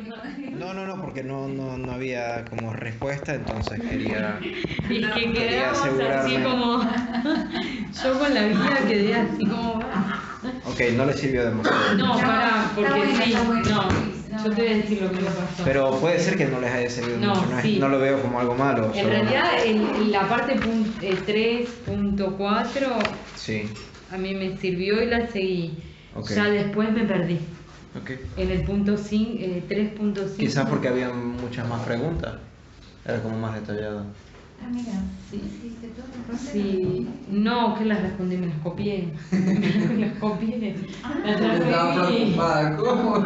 No, porque no había como respuesta, entonces quería Es que quedamos así asegurarme. como. Yo con la guía quedé así como. Ok, no le sirvió demasiado. No, pará, porque está sí, bueno, no. Luis, Yo te voy a decir lo que me pasó. Pero puede ser que no les haya servido No, mucho, sí. no lo veo como algo malo. En solo- realidad, la parte 3.4 Sí, a mí me sirvió y la seguí. Ok. Ya después me perdí. ok. En el punto 3.5. Quizás porque había muchas más preguntas. Era como más detallado. Ah, mira, Sí. hiciste todo el proceso. Sí, no, que las respondí, me las copié. Me las copié. Las Estaba transferí. preocupada, ¿cómo?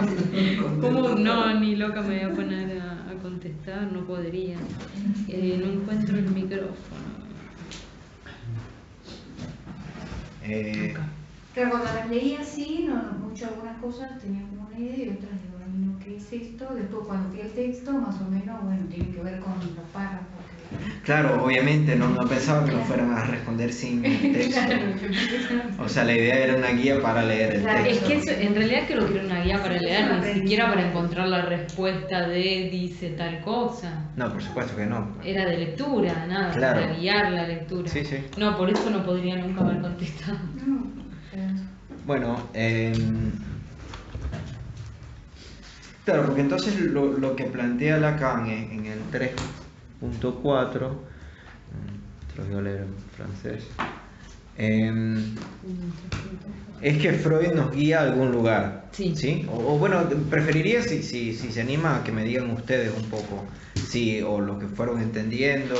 ¿Cómo? No, ni loca me voy a poner a contestar, no podría. No encuentro el micrófono. Acá. Pero cuando las leí así, mucho algunas cosas tenía como una idea y otras digo, "Ay, no, ¿qué es esto?". Después cuando vi el texto, más o menos, bueno, tiene que ver con los párrafos. Claro, obviamente no pensaba que nos fueran a responder sin texto. O sea, la idea era una guía para leer el Claro, Es texto. que en realidad que lo quiero una guía para leer, ni Aprendí. siquiera para encontrar la respuesta de dice tal cosa. No, por supuesto que no. Era de lectura, nada, Claro. para guiar la lectura. Sí, sí. No, por eso no podría nunca haber contestado. No, pero- Bueno, claro, porque entonces lo que plantea Lacan en el 3.4, te lo voy a leer en francés, es que Freud nos guía a algún lugar. Sí. O bueno, preferiría si se anima a que me digan ustedes un poco, sí, o lo que fueron entendiendo.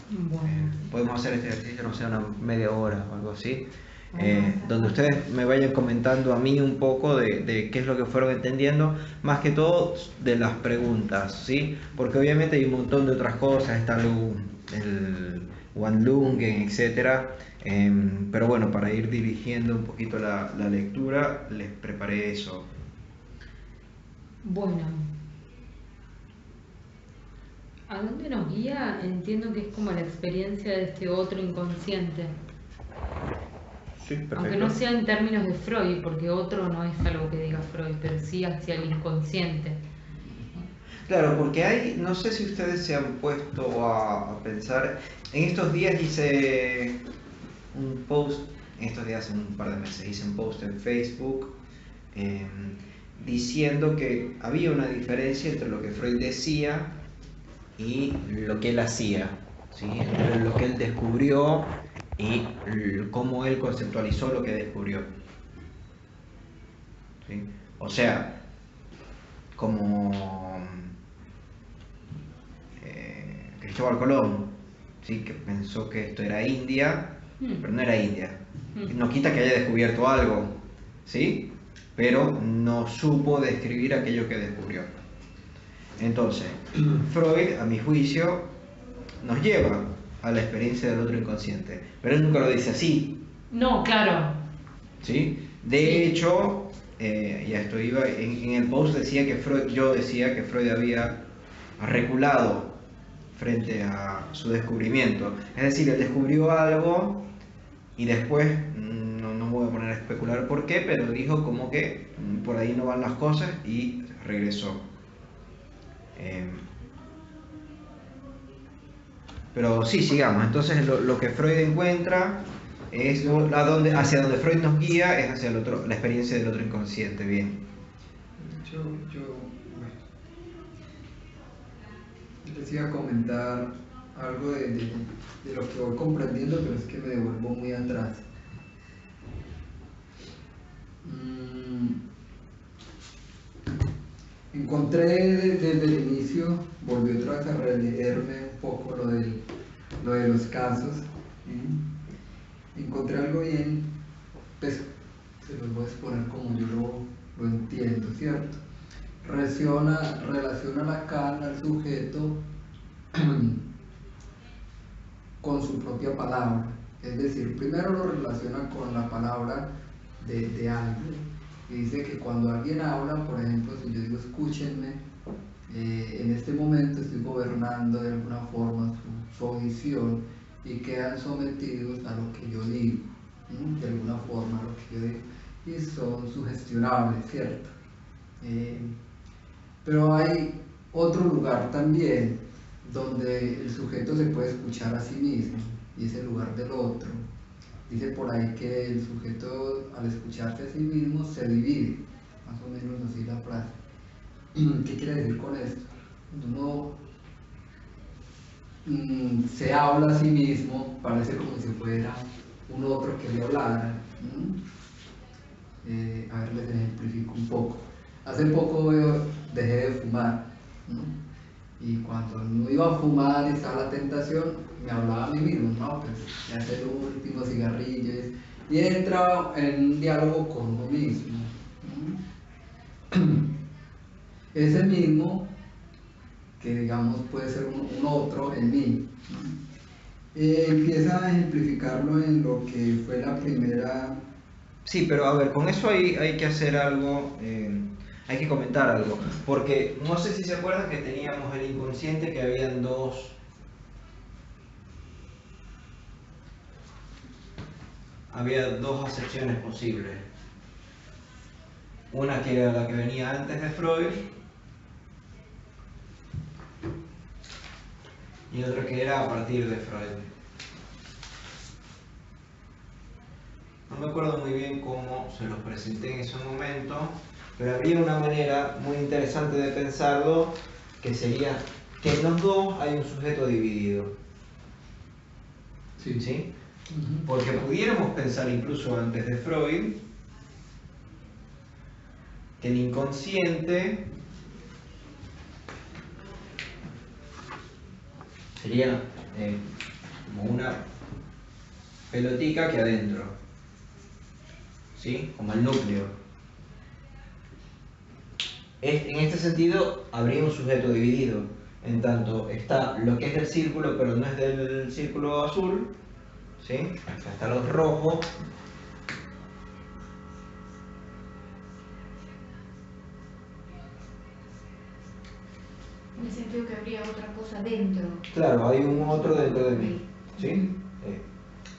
Bueno. Podemos hacer este ejercicio, no sé, una media hora o algo así. Ajá. Donde ustedes me vayan comentando a mí un poco de qué es lo que fueron entendiendo, más que todo de las preguntas, ¿sí? Porque obviamente hay un montón de otras cosas, está el Wandlungen, etcétera. Pero bueno, para ir dirigiendo un poquito la lectura, les preparé eso. Bueno. ¿A dónde nos guía? Entiendo que es como la experiencia de este otro inconsciente. Sí, perfecto. Aunque no sea en términos de Freud, porque otro no es algo que diga Freud, pero sí hacia el inconsciente. Claro, porque hay, no sé si ustedes se han puesto a pensar, en estos días hice un post, en estos días, hace un par de meses, hice un post en Facebook diciendo que había una diferencia entre lo que Freud decía y lo que él hacía, ¿sí? Entre lo que él descubrió y cómo él conceptualizó lo que descubrió. ¿Sí? O sea, como Cristóbal Colón, ¿sí? Que pensó que esto era India, pero no era India. No quita que haya descubierto algo, ¿sí? Pero no supo describir aquello que descubrió. Entonces, Freud, a mi juicio, nos lleva a la experiencia del otro inconsciente, pero él nunca lo dice así, No, claro. ¿sí? De Sí. hecho, y a esto iba, en el post decía que yo decía que Freud había reculado frente a su descubrimiento. Es decir, él descubrió algo y después, no me voy a poner a especular por qué, pero dijo como que por ahí no van las cosas y regresó. Pero sí, sigamos. Entonces lo que Freud encuentra es hacia donde Freud nos guía, es hacia la experiencia del otro inconsciente. Bien. Bueno, les iba a comentar algo de lo que voy comprendiendo, pero es que me devuelvo muy atrás. Encontré desde el inicio, volví otra vez a releerme un poco lo de los casos. Encontré algo bien, pues se los voy a exponer como yo lo entiendo, ¿cierto? Relaciona Lacan al sujeto con su propia palabra. Es decir, primero lo relaciona con la palabra de alguien. Y dice que cuando alguien habla, por ejemplo, si yo digo escúchenme, en este momento estoy gobernando de alguna forma su audición y quedan sometidos a lo que yo digo, de alguna forma a lo que yo digo, y son sugestionables, ¿cierto? Pero hay otro lugar también donde el sujeto se puede escuchar a sí mismo y es el lugar del otro. Dice por ahí que el sujeto al escucharse a sí mismo se divide, más o menos así la frase. ¿Qué quiere decir con esto? Cuando uno se habla a sí mismo, parece como si fuera un otro que le hablara. A ver, les ejemplifico un poco. Hace poco dejé de fumar, ¿no? Y cuando no iba a fumar y estaba la tentación, me hablaba a mí mismo, no, pues ya es el último cigarrillo, y entra en un diálogo con uno mismo. Ese mismo, que digamos puede ser un otro en mí, empieza a ejemplificarlo en lo que fue la primera. Sí, pero a ver, con eso hay que hacer algo, hay que comentar algo, porque no sé si se acuerdan que teníamos el inconsciente, que habían dos acepciones posibles. Una que era la que venía antes de Freud y otra que era a partir de Freud. No me acuerdo muy bien cómo se los presenté en ese momento, pero habría una manera muy interesante de pensarlo, que sería que en los dos hay un sujeto dividido. Sí. ¿Sí? Porque pudiéramos pensar incluso antes de Freud que el inconsciente sería como una pelotica que adentro, ¿sí? Como el núcleo. En este sentido habría un sujeto dividido, en tanto está lo que es del círculo, pero no es del círculo azul, ¿sí? Acá están los rojos. En el sentido que habría otra cosa dentro. Claro, hay un otro dentro de mí, ¿sí?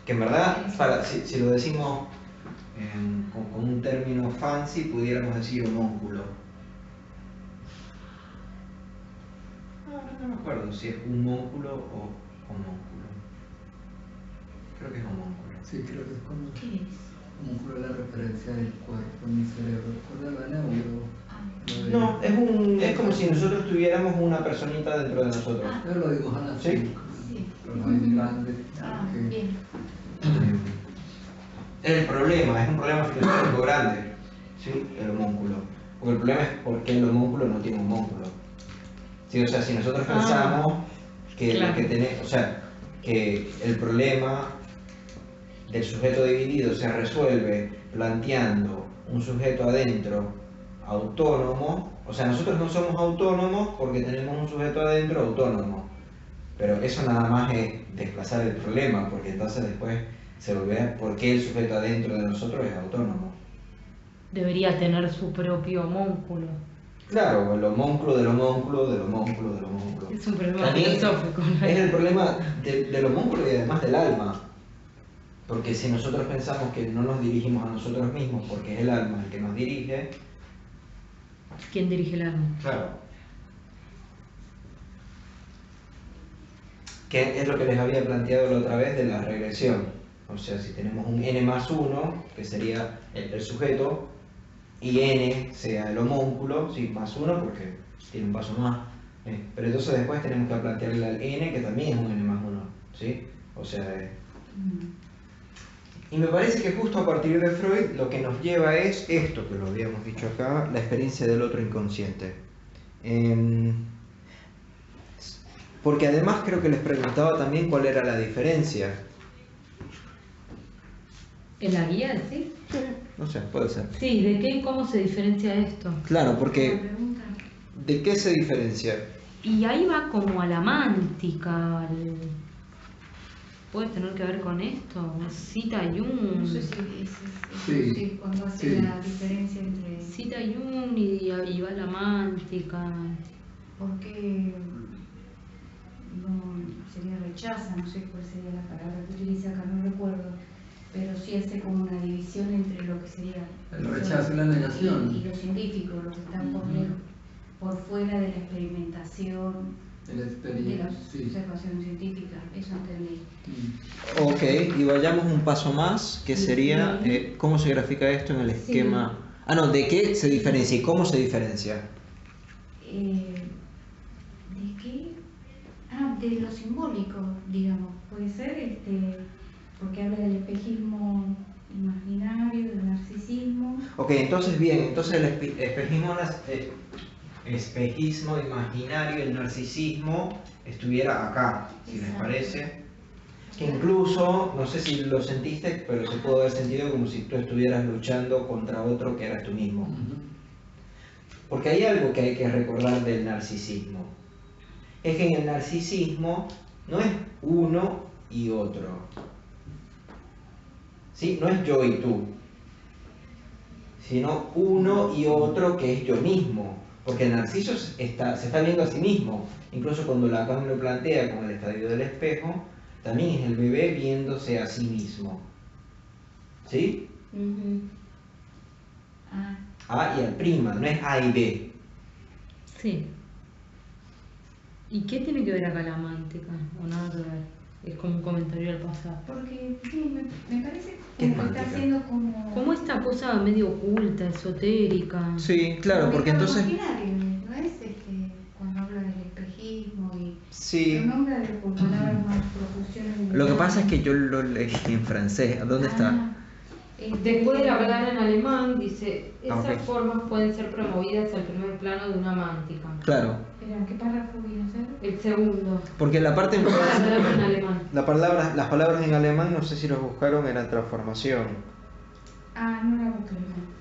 Que en verdad, si lo decimos con un término fancy, pudiéramos decir homúnculo. No me acuerdo si es homúnculo o homúnculo. Creo que es homúnculo. Sí, creo que es como. ¿Qué es? Homúnculo es la referencia del cuerpo en mi cerebro. ¿Recuerda la neuro? No, es como si nosotros tuviéramos una personita dentro de nosotros. Pero lo dibujan así. Sí. Los hay grandes. Bien. Es el problema, es un problema filosófico grande, ¿sí? El homúnculo. Porque el problema es por qué el homúnculo no tiene un homúnculo. ¿Sí? O sea, si nosotros pensamos que claro. lo que tenemos, o sea, que el problema del sujeto dividido se resuelve planteando un sujeto adentro autónomo, o sea, nosotros no somos autónomos porque tenemos un sujeto adentro autónomo, pero eso nada más es desplazar el problema, porque entonces después se vuelve a por qué el sujeto adentro de nosotros es autónomo. Debería tener su propio homúnculo. Claro, el homúnculo del homúnculo del homúnculo del homúnculo. Es un problema También filosófico, ¿no? es el problema del homúnculo y además del alma. Porque si nosotros pensamos que no nos dirigimos a nosotros mismos porque es el alma el que nos dirige. ¿Quién dirige el alma? Claro. Que es lo que les había planteado la otra vez de la regresión. O sea, si tenemos un n+1, que sería el sujeto, y n sea el homúnculo, sí, +1 porque tiene un paso más. Pero entonces después tenemos que plantearle al n, que también es un n+1, ¿sí? O sea, y me parece que justo a partir de Freud lo que nos lleva es esto que lo habíamos dicho acá, la experiencia del otro inconsciente. Porque además creo que les preguntaba también cuál era la diferencia. ¿En la guía, sí? No sé, puede ser. Sí, ¿de qué y cómo se diferencia esto? Claro, porque ¿de qué se diferencia? Y ahí va como a la mántica. ¿Puede tener que ver con esto? Cita Jung. No sé si cuando hace la diferencia entre. Cita Jung y va la mántica. Porque no sería rechaza, no sé cuál sería la palabra que utiliza acá, no recuerdo. Pero sí hace como una división entre lo que sería el rechazo y la negación. Y lo científico, lo que está por fuera fuera de la experimentación, El de la experimento, sí. observación científica, eso entendí. Ok, y vayamos un paso más, que sería cómo se grafica esto en el esquema. Ah, no, ¿de qué se diferencia y cómo se diferencia? ¿De qué? Ah, de lo simbólico, digamos. Puede ser, porque habla del espejismo imaginario, del narcisismo. Ok, entonces bien, entonces el espejismo imaginario, el narcisismo estuviera acá, si les parece. Que incluso, no sé si lo sentiste, pero se pudo haber sentido como si tú estuvieras luchando contra otro que eras tú mismo. Porque hay algo que hay que recordar del narcisismo. Es que en el narcisismo no es uno y otro. ¿Sí? No es yo y tú, sino uno y otro que es yo mismo. Porque el narciso se está viendo a sí mismo. Incluso cuando Lacan lo plantea con el estadio del espejo, también es el bebé viéndose a sí mismo. ¿Sí? A y al prima, no es A y B. Sí. ¿Y qué tiene que ver acá la mántica? ¿O nada que ver? Es como un comentario al pasado. Porque sí, me parece ¿Qué es como que está mántica? haciendo como... Como esta cosa medio oculta, esotérica. Sí, claro, porque Como entonces... imaginario, ¿no es? Cuando habla del espejismo y... Sí. Lo nombra con palabras más profusiones. Lo que pasa es que yo lo leí en francés. ¿Dónde está? Después de hablar en alemán, dice, esas ok. formas pueden ser promovidas al primer plano de una mántica. Claero. Espera, ¿qué párrafo viene a ser? El segundo. Porque la parte en La palabra en alemán. las palabras en alemán, no sé si los buscaron, eran transformación. Ah, no la busqué.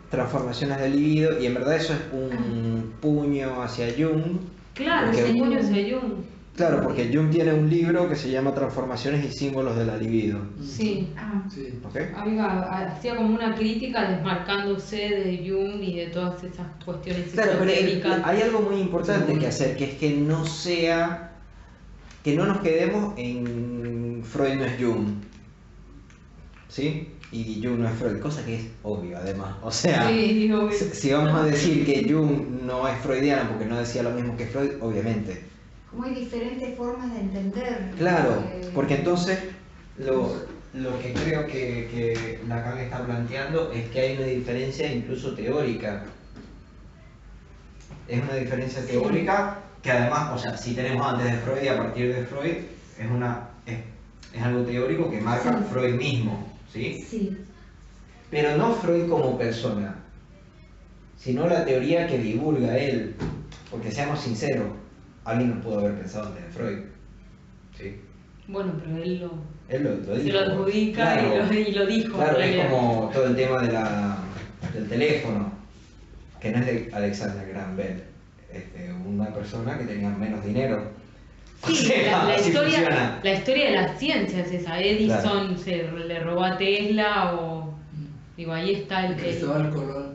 Transformaciones del libido, y en verdad eso es un puño hacia Jung. Claro, Porque- ese puño hacia Jung. Claro, porque Jung tiene un libro que se llama Transformaciones y símbolos de la libido. Sí. Ah, Sí. ¿Ok? Hacía como una crítica desmarcándose de Jung y de todas esas cuestiones Claro, pero esotéricas. hay algo muy importante que hacer, que es que no sea, que no nos quedemos en Freud no es Jung, ¿sí? Y Jung no es Freud, cosa que es obvio además. O sea, Sí, obvio. si vamos a decir que Jung no es freudiano porque no decía lo mismo que Freud, obviamente. como hay diferentes formas de entender. Claro, porque entonces lo que creo que Lacan está planteando es que hay una diferencia incluso teórica. Es una diferencia teórica que además, o sea, si tenemos antes de Freud y a partir de Freud, es algo teórico que marca Sí. Freud mismo, ¿sí? Sí. Pero no Freud como persona, sino la teoría que divulga él. Porque seamos sinceros, alguien no pudo haber pensado antes de Freud, ¿sí? Bueno, pero él lo Él se dijo. lo adjudica Claro. y lo dijo. Claro, en es realidad. como todo el tema del teléfono, que no es de Alexander Graham Bell, es de una persona que tenía menos dinero. Sí, O sea, la así historia, funciona. la historia de las ciencias es esa. Edison Claro. le robó a Tesla o... Digo, ahí está Cristóbal Colón.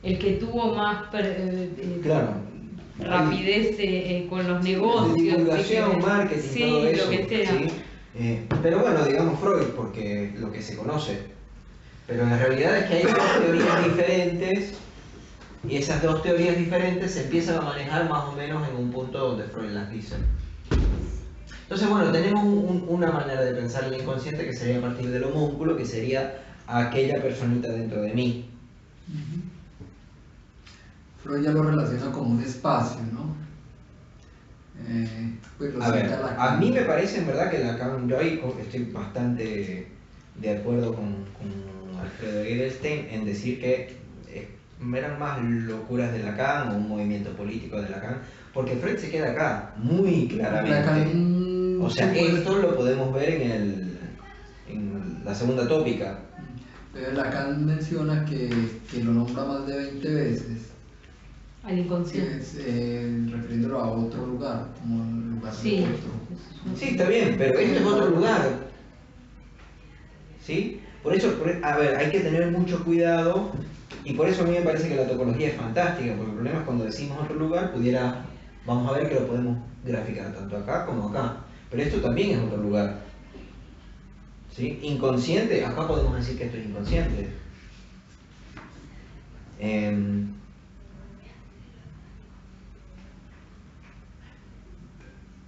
el que tuvo más Claro. rapidez con los negocios. De divulgación, sí, marketing, sí, todo eso. lo que sea. ¿sí? Pero bueno, digamos Freud, porque lo que se conoce. Pero la realidad es que hay dos teorías diferentes, y esas dos teorías diferentes se empiezan a manejar más o menos en un punto donde Freud las dice. Entonces, bueno, tenemos una manera de pensar el inconsciente que sería a partir del homúnculo, que sería aquella personita dentro de mí. Freud ya lo relaciona como un espacio, ¿no? Pues lo A ver, cita Lacan. a mí me parece en verdad que Lacan, yo ahí estoy bastante de acuerdo con Alfredo Edelstein en decir que eran más locuras de Lacan o un movimiento político de Lacan, porque Freud se queda acá, muy claramente. Lacan, O sea, pues, esto lo podemos ver en la segunda tópica. Lacan menciona que lo nombra más de 20 veces, Al que inconsciente. es, refiriéndolo a otro lugar, como el lugar Sí. de otro. Sí, está bien, pero este es otro lugar. ¿Sí? Por eso, a ver, hay que tener mucho cuidado, y por eso a mí me parece que la topología es fantástica, porque el problema es cuando decimos otro lugar, vamos a ver que lo podemos graficar tanto acá como acá. Pero esto también es otro lugar. ¿Sí? Inconsciente, acá podemos decir que esto es inconsciente.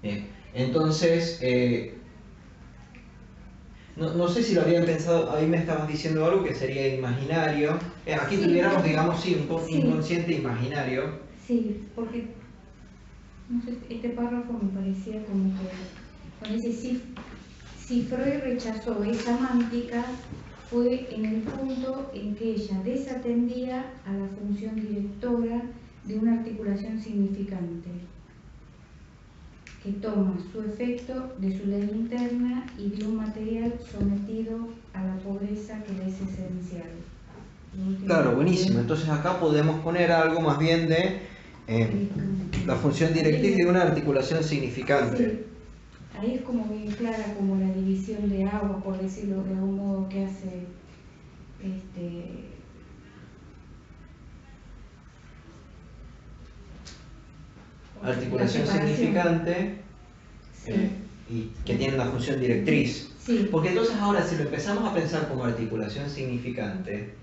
Bien, entonces, no sé si lo habían pensado, ahí me estabas diciendo algo que sería imaginario. Aquí Sí. tuviéramos, digamos, sí, un poco Sí. inconsciente imaginario. Sí, porque no sé, este párrafo me parecía como que con ese si Freud rechazó esa mántica fue en el punto en que ella desatendía a la función directora de una articulación significante que toma su efecto de su ley interna y de un material sometido a la pobreza que le es esencial. Claro, buenísimo. Entonces acá podemos poner algo más bien de la función directriz de una articulación significante. Sí, ahí es como bien clara como la división de agua, por decirlo de algún modo, que hace Articulación significante sí. Y que tiene una función directriz. Sí. Porque entonces ahora si lo empezamos a pensar como articulación significante,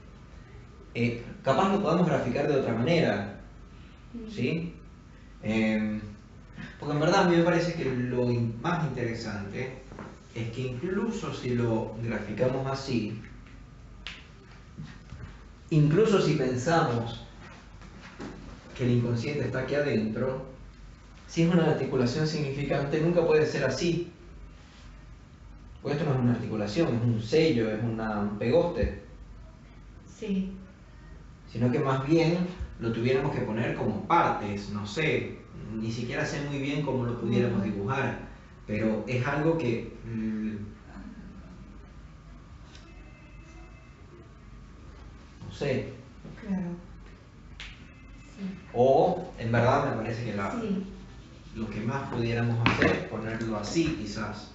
capaz lo podamos graficar de otra manera, ¿sí? Porque en verdad a mí me parece que lo más interesante es que incluso si lo graficamos así, incluso si pensamos que el inconsciente está aquí adentro, si es una articulación significante nunca puede ser así. Porque esto no es una articulación, es un sello, es un pegoste. Sí. Sino que más bien lo tuviéramos que poner como partes, no sé, ni siquiera sé muy bien cómo lo pudiéramos dibujar, pero es algo que no sé. Claro. Sí. O en verdad me parece que Sí. lo que más pudiéramos hacer es ponerlo así quizás.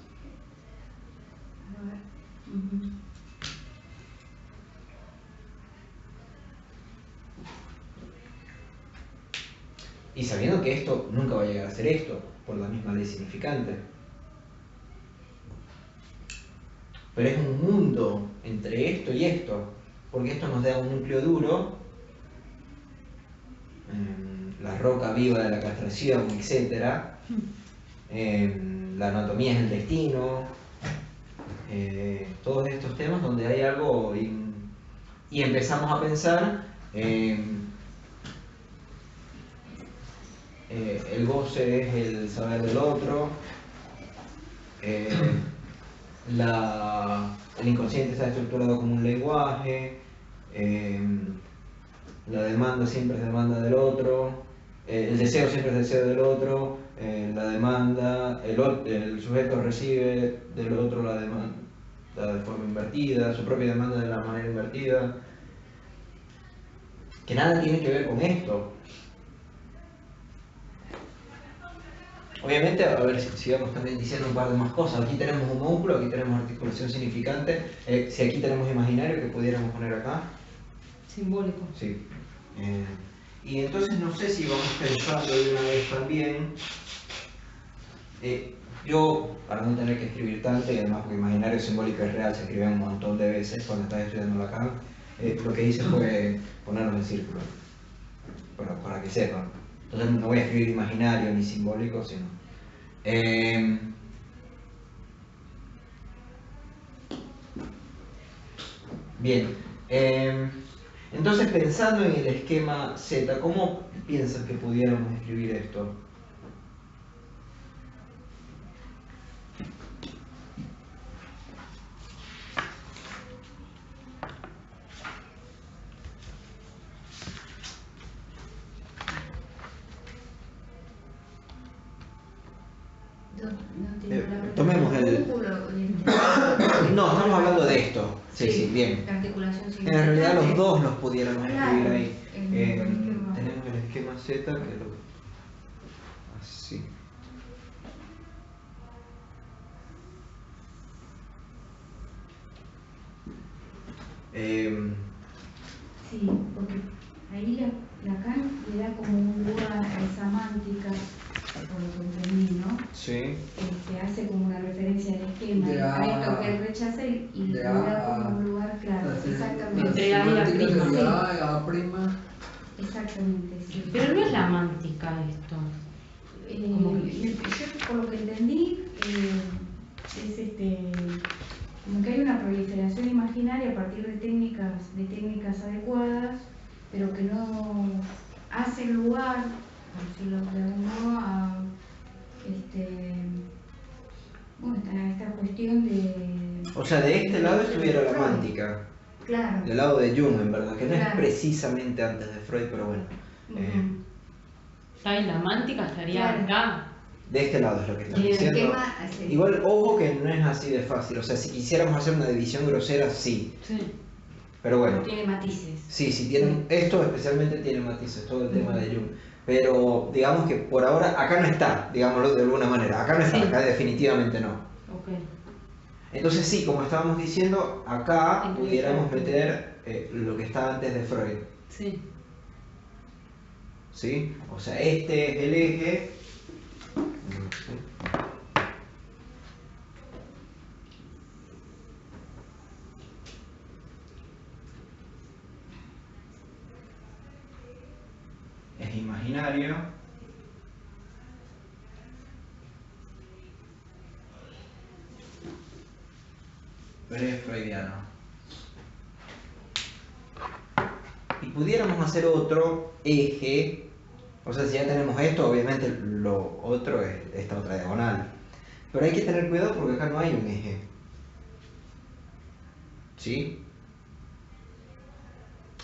A ver. Ujú. Y sabiendo que esto nunca va a llegar a ser esto, por la misma ley significante. Pero es un mundo entre esto y esto, porque esto nos da un núcleo duro, la roca viva de la castración, etc. La anatomía es el destino, todos estos temas donde hay algo y empezamos a pensar el goce es el saber del otro, el inconsciente está estructurado como un lenguaje, la demanda siempre es demanda del otro, el deseo siempre es deseo del otro, la demanda, el sujeto recibe del otro la demanda de forma invertida, su propia demanda de la manera invertida, que nada tiene que ver con esto. Obviamente, a ver si sigamos también diciendo un par de más cosas. Aquí tenemos un homúnculo, aquí tenemos articulación significante. Si aquí tenemos imaginario, que pudiéramos poner acá. Simbólico. Sí. Y entonces no sé si vamos pensando de una vez también. Yo, para no tener que escribir tanto, y además porque imaginario simbólico es real, se escribe un montón de veces cuando estás estudiando Lacan, lo que hice fue ponerlos en círculo, para que sepan. Entonces no voy a escribir imaginario ni simbólico, sino... bien, entonces pensando en el esquema Z, ¿cómo piensas que pudiéramos escribir esto? Tomemos el... No, estamos hablando de esto. Sí, sí, bien. En realidad los dos los pudiéramos escribir ahí. Tenemos el esquema Z que lo... así. Sí, porque ahí Lacan le da como un lugar a esa mántica, por lo que entendí, ¿no? Sí. Que hace como una referencia al esquema, a esto que él rechaza y le da como un lugar claro. Exactamente. Entre A y A'. Exactamente, sí. Pero no es la mántica esto. Yo por lo que entendí, es como que hay una proliferación imaginaria a partir de técnicas adecuadas, pero que no hacen lugar, por decirlo de algún modo, a esta cuestión de... O sea, de este lado estuviera la Freud. mántica. Claro. Del lado de Jung, en verdad, que no es Claro. precisamente antes de Freud, pero bueno. ¿Sabes? La mántica estaría Claro. acá. De este lado es lo que están Y el diciendo. tema, Igual, ojo que no es así de fácil. O sea, si quisiéramos hacer una división grosera, sí. Sí. Pero bueno. tiene matices. Sí, tienen, esto especialmente tiene matices, todo el tema de Jung. Pero digamos que por ahora, acá no está, digámoslo de alguna manera. Acá no está, Sí. acá definitivamente no. Ok. Entonces sí, como estábamos diciendo, acá En pudiéramos Freud. meter lo que está antes de Freud. Sí. ¿Sí? O sea, este es el eje. Es imaginario. Pre-freudiano. Y pudiéramos hacer otro eje. O sea, si ya tenemos esto, obviamente lo otro es esta otra diagonal. Pero hay que tener cuidado porque acá no hay un eje. ¿Sí?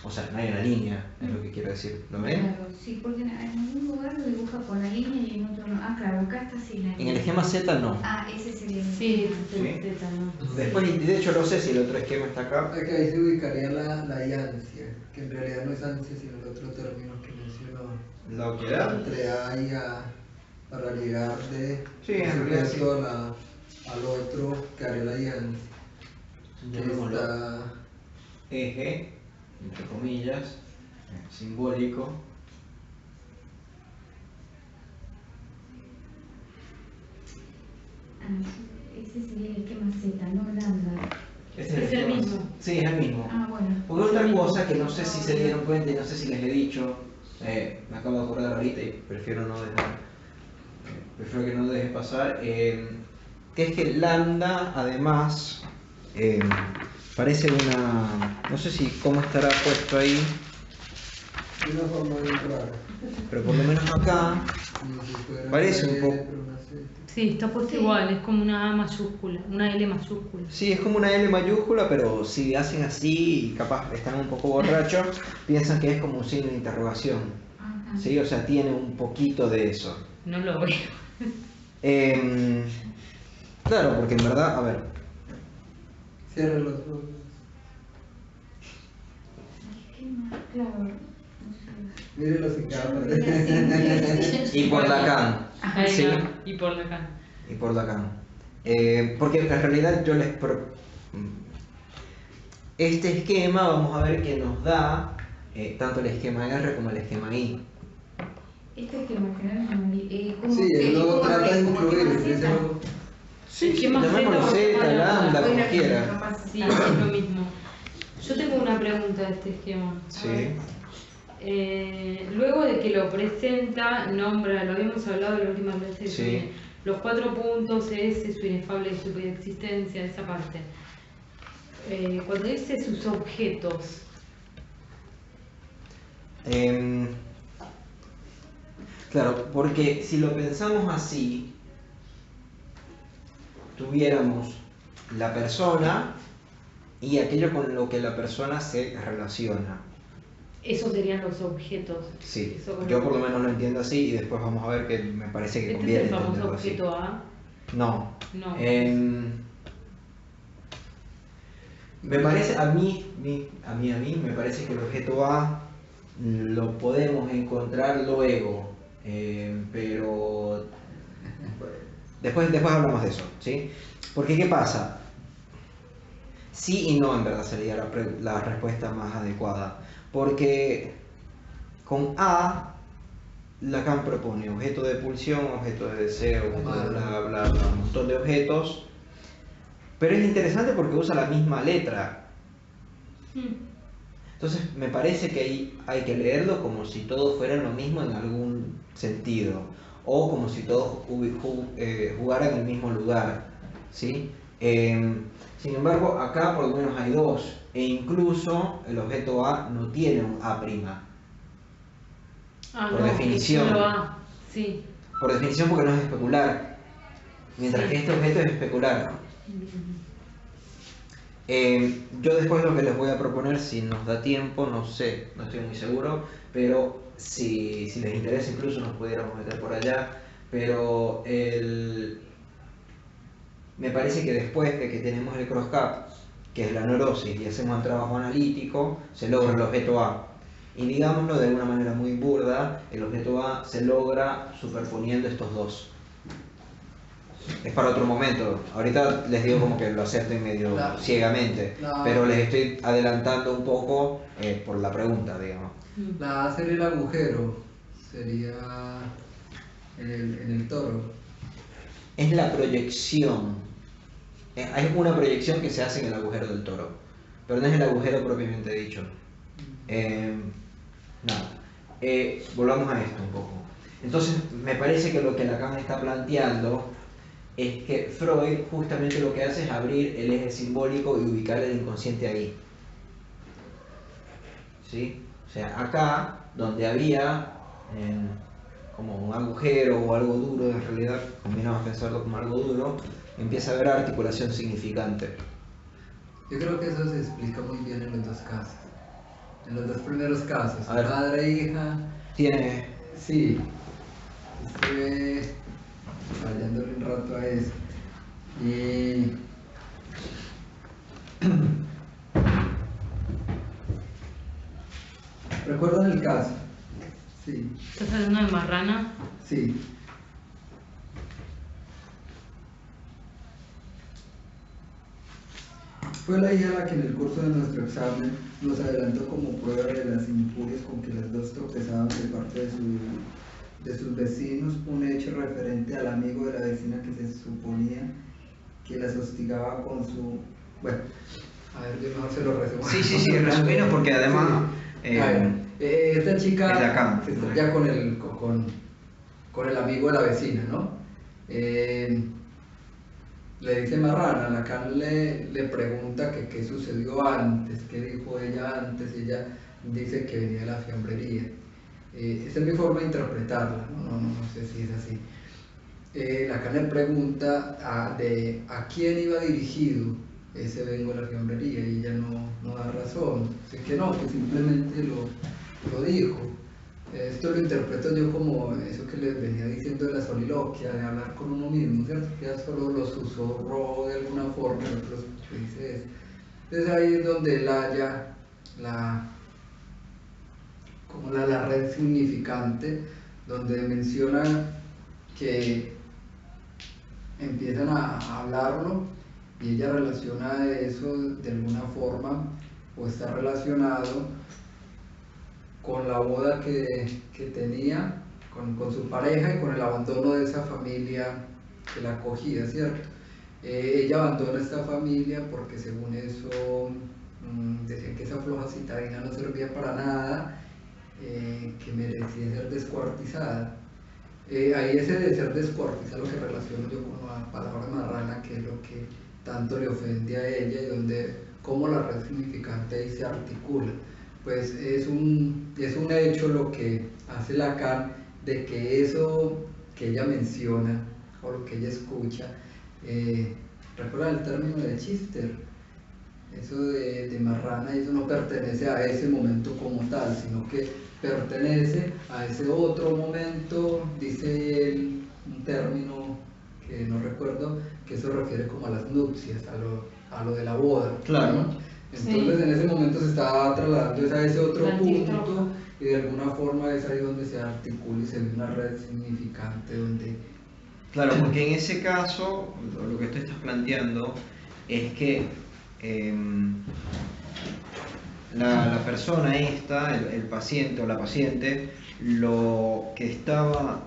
O sea, no hay una línea, es lo que quiero decir. ¿Lo ven? Claro, sí, porque en algún lugar lo dibuja con la línea y en otro no. Ah, claro, acá está sin la En línea. el esquema Z no. Ah, ese sería el Sí, esquema. sí, sí, también. Después, y de hecho no sé si el otro esquema está acá. Acá ahí se ubicaría la iancia, que en realidad no es ansia, sino el otro término que mencionó. La oquedad. Entre A y A, para llegar de Sí, en realidad sí. sujeto al otro, que haría la iancia. Que Llamémoslo está eje, entre comillas, simbólico. Ah, ese sería el esquema Z, no lambda. Ese Es el esquema. mismo. Sí, es el mismo. Ah, bueno. Porque otra cosa que no sé si se dieron cuenta y no sé si les he dicho, me acabo de acordar ahorita y prefiero no dejar, prefiero que no deje pasar, que es que lambda además parece una, no sé si cómo estará puesto ahí, de una forma bien rara. pero por lo menos acá Como si fuera Parece una un L, poco. pero una Z. Sí, está puesto igual, es como una A mayúscula, una L mayúscula. sí es como una L mayúscula, pero si hacen así y capaz están un poco borrachos, piensan que es como un signo de interrogación. Ajá. Sí, o sea, tiene un poquito de eso. No lo veo. Claro, porque en verdad, a ver, Cierra los ojos. Esquema, claro. No sé. Mírelo si cabe. y por Lacan, Ahí sí, va, y por acá. y por Lacan. Porque en realidad yo este esquema vamos a ver que nos da tanto el esquema R como el esquema I. Este esquema general es como Sí, él lo como trata de como incluir, esquema dice, Z. ¿no? Sí, Esquema llamémoslo Z, Z, lambda, como Bueno, quiera. capaz Sí, está. es lo mismo. Yo tengo una pregunta de este esquema. Sí. Luego de que lo presenta, nombra, lo habíamos hablado la última vez, Sí. los 4 puntos, S, su inefable y estúpida existencia, esa parte. Cuando dice sus objetos, Claro, porque si lo pensamos así, tuviéramos la persona y aquello con lo que la persona se relaciona. esos serían los objetos. Sí, Eso con yo por lo menos lo entiendo así y después vamos a ver que me parece que ¿Este es conviene el famoso entenderlo así. objeto A? No. No. Me parece, a mí, me parece que el objeto A lo podemos encontrar luego, pero después hablamos de eso, ¿sí? Porque ¿qué pasa? Sí y no en verdad sería la respuesta más adecuada, porque con A Lacan propone objeto de pulsión, objeto de deseo, objeto de bla bla bla, un montón de objetos, pero es interesante porque usa la misma letra. Entonces me parece que hay que leerlo como si todo fuera lo mismo en algún sentido. o como si todos jugaran en el mismo lugar, ¿sí? Sin embargo, acá por lo menos hay dos, e incluso el objeto A no tiene un A'. Por no, definición. solo A, sí. Por definición, porque no es especular, mientras que este objeto es especular. Yo después lo que les voy a proponer, si nos da tiempo, no sé, no estoy muy seguro, pero si les interesa incluso nos pudiéramos meter por allá, pero me parece que después de que tenemos el cross-cut, que es la neurosis, y hacemos el trabajo analítico, se logra el objeto A. Y digámoslo de alguna manera muy burda, el objeto A se logra superponiendo estos dos. Es para otro momento. Ahorita les digo como que lo acepten medio ciegamente, pero les estoy adelantando un poco por la pregunta, digamos. La A sería el agujero, sería en el toro. Es la proyección. Hay una proyección que se hace en el agujero del toro, pero no es el agujero propiamente dicho. Nada. Volvamos a esto un poco. Entonces, me parece que lo que Lacan está planteando es que Freud justamente lo que hace es abrir el eje simbólico y ubicar el inconsciente ahí. ¿Sí? O sea, acá, donde había como un agujero o algo duro, en realidad, combinamos pensarlo como algo duro, empieza a haber articulación significante. Yo creo que eso se explica muy bien en los dos casos. En los dos primeros casos, madre e hija. Tiene. Sí. Estuve fallándole un rato a eso. Y. ¿Recuerdan el caso? Sí. ¿Estás hablando de Marrana? Sí. Fue la hija la que en el curso de nuestro examen nos adelantó como prueba de las injurias con que las dos tropezaban de parte de sus vecinos, un hecho referente al amigo de la vecina que se suponía que las hostigaba con su... Bueno, a ver, yo mejor se lo resumo. Sí, resumimos porque además... esta chica es Lacan, se está ya con el amigo de la vecina, ¿no? Le dice Marrana, Lacan le pregunta que qué sucedió antes, qué dijo ella antes, y ella dice que venía de la fiambrería. Esa es mi forma de interpretarla, no sé si es así. Lacan le pregunta a quién iba dirigido ese vengo de la fiambrería, y ella no da razón, así que no, que simplemente lo dijo. Esto lo interpreto yo como eso que les venía diciendo de la soliloquia, de hablar con uno mismo, ¿cierto? Que ya solo lo susurró de alguna forma, el otro dice eso. Entonces ahí es donde él halla la red significante, donde menciona que empiezan a hablarlo y ella relaciona eso de alguna forma, o está relacionado con la boda que tenía con su pareja y con el abandono de esa familia que la acogía, ¿cierto? Ella abandona esta familia porque según eso decían que esa floja citadina no servía para nada, que merecía ser descuartizada. Ahí ese de ser descuartizada lo que relaciono yo con la palabra marrana, que es lo que tanto le ofende a ella, y cómo la red significante ahí se articula. Pues es un hecho lo que hace Lacan, de que eso que ella menciona o lo que ella escucha, recuerda el término de Chister, eso de Marrana, eso no pertenece a ese momento como tal, sino que pertenece a ese otro momento, dice él un término que no recuerdo, que eso refiere como a las nupcias, a lo de la boda. Claro. ¿no? Entonces en ese momento se está trasladando a ese otro punto, y de alguna forma es ahí donde se articula y se ve una red significante donde... Claro, porque en ese caso lo que tú estás planteando es que la persona esta, el paciente o la paciente, lo que estaba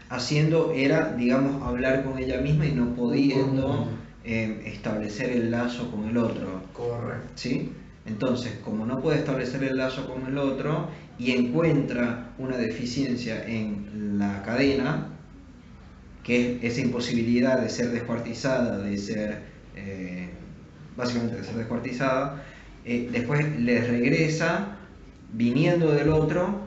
haciendo era, digamos, hablar con ella misma y no pudiendo establecer el lazo con el otro. Correcto. ¿Sí? Entonces, como no puede establecer el lazo con el otro y encuentra una deficiencia en la cadena, que es esa imposibilidad de ser descuartizada, de ser, básicamente de ser descuartizada, después les regresa viniendo del otro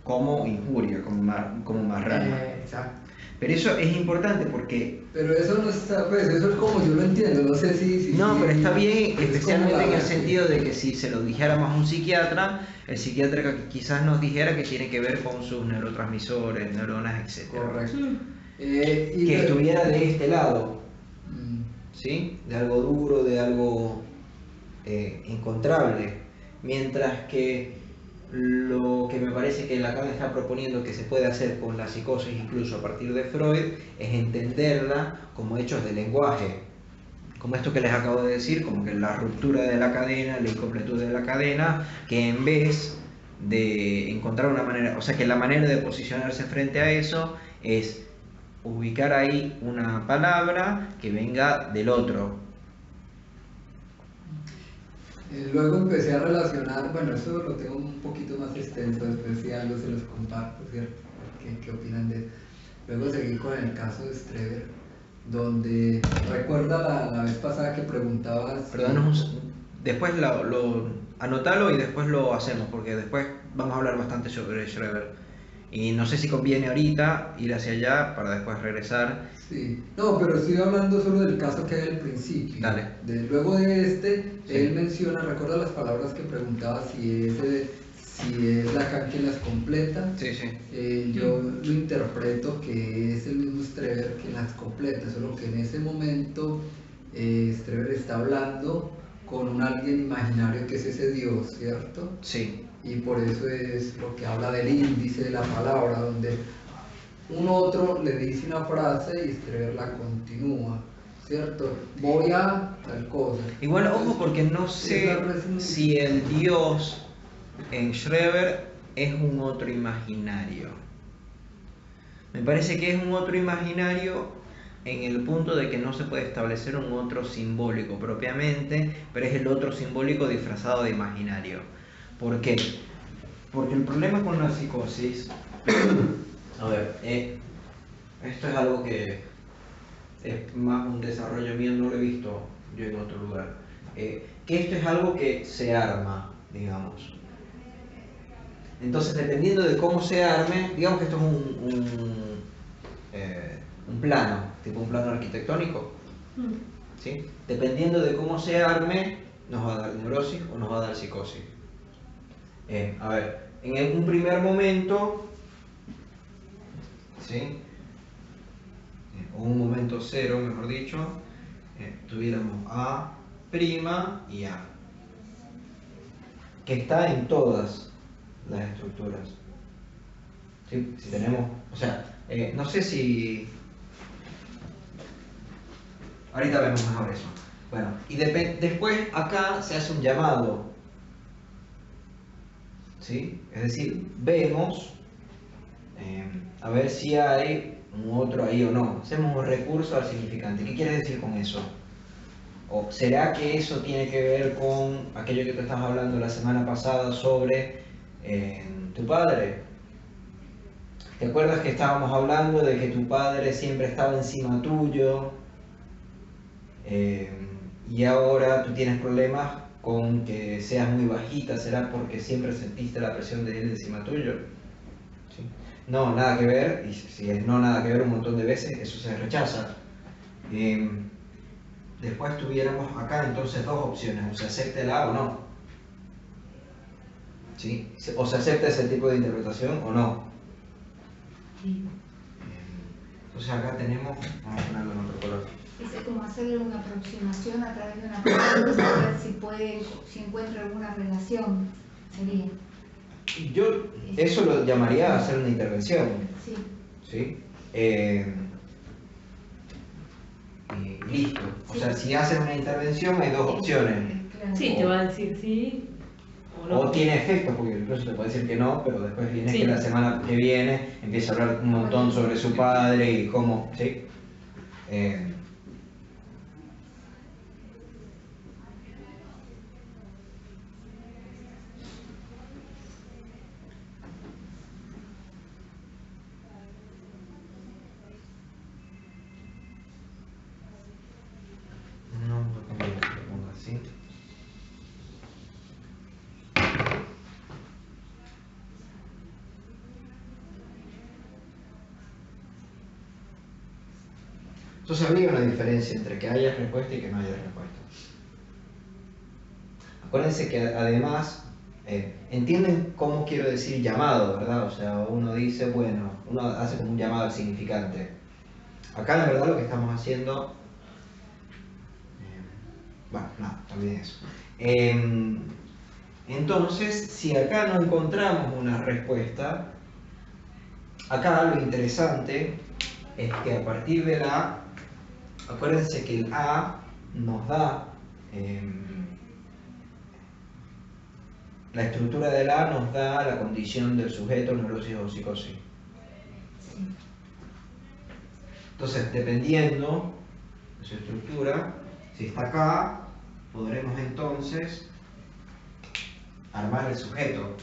como injuria, como marrano. Exacto. Pero eso es importante porque... Pero eso no está, pues eso es como yo lo entiendo, no sé si No, pero está bien, es especialmente como en el la- sentido de que si se lo dijéramos a un psiquiatra, el psiquiatra quizás nos dijera que tiene que ver con sus neurotransmisores, neuronas, etc. Correcto. Mm. Y Que estuviera de este lado, Mm, ¿sí? De algo duro, de algo encontrable. Mientras que lo que me parece que Lacan está proponiendo que se puede hacer con la psicosis, incluso a partir de Freud, es entenderla como hechos de lenguaje. Como esto que les acabo de decir, como que la ruptura de la cadena, la incompletud de la cadena, que en vez de encontrar una manera, o sea que la manera de posicionarse frente a eso es ubicar ahí una palabra que venga del otro. Luego empecé a relacionar, bueno, eso lo tengo un poquito más extenso, después si algo se los comparto, ¿cierto? ¿Qué opinan de eso? Luego seguí con el caso de Streber, donde, recuerda la vez pasada que preguntabas... Perdónanos, después anotalo y después lo hacemos, porque después vamos a hablar bastante sobre Schreber. Y no sé si conviene ahorita ir hacia allá para después regresar. Sí, no, pero estoy hablando solo del caso que hay al principio. Dale. Luego de este, Sí. él menciona, recuerda las palabras que preguntaba si es Lacan quien las completa. Sí, sí. Yo lo interpreto que es el mismo Streber quien las completa, solo que en ese momento Streber está hablando con un alguien imaginario que es ese Dios, ¿cierto? Sí. Y por eso es lo que habla del índice de la palabra, donde un otro le dice una frase y Streber la continúa, ¿cierto? Voy a tal cosa. Igual, ojo, Entonces, porque no sé es la resolución. si el Dios en Schreber es un otro imaginario. Me parece que es un otro imaginario en el punto de que no se puede establecer un otro simbólico propiamente, pero es el otro simbólico disfrazado de imaginario. ¿Por qué? Porque el problema con la psicosis, a ver, esto es algo que es más un desarrollo mío, no lo he visto yo en otro lugar, que esto es algo que se arma, digamos. Entonces, dependiendo de cómo se arme, digamos que esto es un plano, tipo un plano arquitectónico, ¿sí? Dependiendo de cómo se arme, nos va a dar neurosis o nos va a dar psicosis. A ver, en un primer momento, ¿sí? O un momento cero, mejor dicho, tuviéramos A' y A, que está en todas las estructuras. ¿Sí? Si tenemos, o sea, no sé si... Ahorita vemos mejor eso. Bueno, y después acá se hace un llamado, ¿sí? Es decir, vemos a ver si hay un otro ahí o no. Hacemos un recurso al significante. ¿Qué quiere decir con eso? ¿O será que eso tiene que ver con aquello que te estabas hablando la semana pasada sobre tu padre? ¿Te acuerdas que estábamos hablando de que tu padre siempre estaba encima tuyo? Y ahora tú tienes problemas con que seas muy bajita, ¿será porque siempre sentiste la presión de él encima tuyo? ¿Sí? No, nada que ver, y si es no nada que ver un montón de veces, eso se rechaza. Después tuviéramos acá entonces dos opciones, o se acepta el A o no. ¿Sí? O se acepta ese tipo de interpretación o no. Entonces acá tenemos, vamos a ponerlo en otro color. Es como hacerle una aproximación a través de una pregunta, a ver si encuentra alguna relación, sería. Yo eso lo llamaría hacer una intervención. Sí. ¿Sí? Y listo. O sea, si haces una intervención hay dos opciones. Claro. Sí, te va a decir sí o no. O tiene efectos, porque incluso te puede decir que no, pero después viene Sí. que la semana que viene empieza a hablar un montón sobre su padre y cómo, ¿sí? Entonces habría una diferencia entre que haya respuesta y que no haya respuesta. Acuérdense que además entienden cómo quiero decir llamado, ¿verdad? O sea, uno dice, bueno, uno hace como un llamado al significante. Acá la verdad lo que estamos haciendo, bueno, no, también eso. Entonces, si acá no encontramos una respuesta, acá lo interesante es que a partir de la A, acuérdense que el A nos da, la estructura del A nos da la condición del sujeto, neurosis o psicosis. Entonces, dependiendo de su estructura, si está acá, podremos entonces armar el sujeto.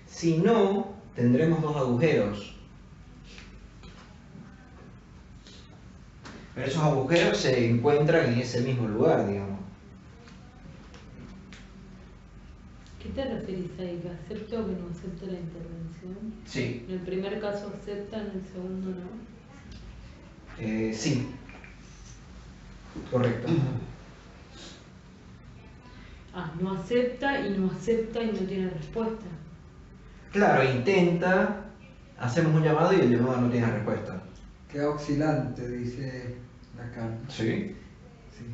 Si no, tendremos dos agujeros. Pero esos agujeros se encuentran en ese mismo lugar, digamos. ¿Qué te referís ahí? ¿Que acepta o que no acepta la intervención? Sí. En el primer caso acepta, en el segundo no. Sí. Correcto. Ah, no acepta y no tiene respuesta. Claro, intenta, hacemos un llamado y el llamado no tiene respuesta. Queda oscilante, dice Lacan. Sí. Sí.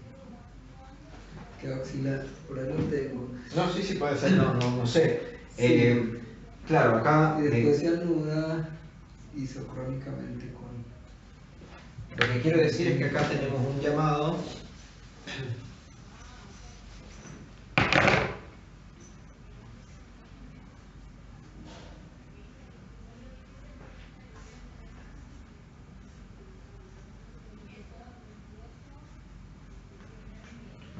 Queda oscilante, por ahí lo tengo. No, sí puede ser, no sé. Sí. Claro, acá Y después se anuda isocrónicamente con... lo que quiero decir es que acá tenemos un llamado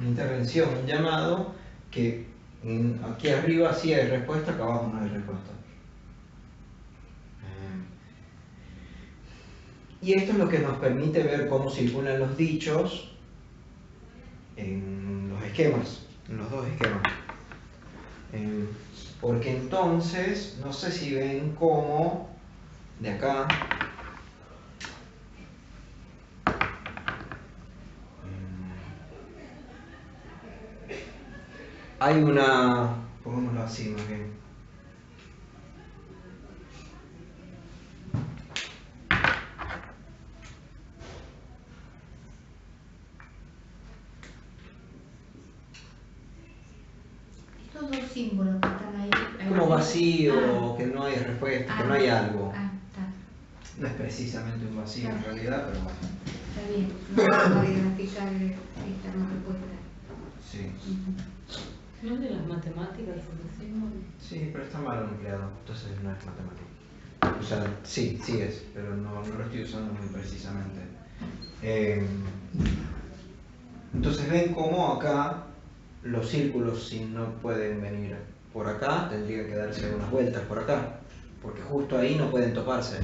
una intervención, un llamado que aquí arriba sí hay respuesta, acá abajo no hay respuesta. Y esto es lo que nos permite ver cómo circulan los dichos en los esquemas, en los dos esquemas. Porque entonces, no sé si ven cómo de acá hay una, pongámoslo así más bien. Estos dos símbolos que están ahí. Como vacío, que no hay respuesta, que no hay algo. Está. No es precisamente un vacío en realidad, pero bueno. Está bien. No vamos a diagnosticar esta no respuesta. Sí. ¿No es de las matemáticas el símbolo? Sí, pero está mal empleado, entonces no es matemática. O sea, sí es, pero no lo estoy usando muy precisamente. Entonces ven cómo acá los círculos, si no pueden venir por acá, tendría que darse unas vueltas por acá, porque justo ahí no pueden toparse.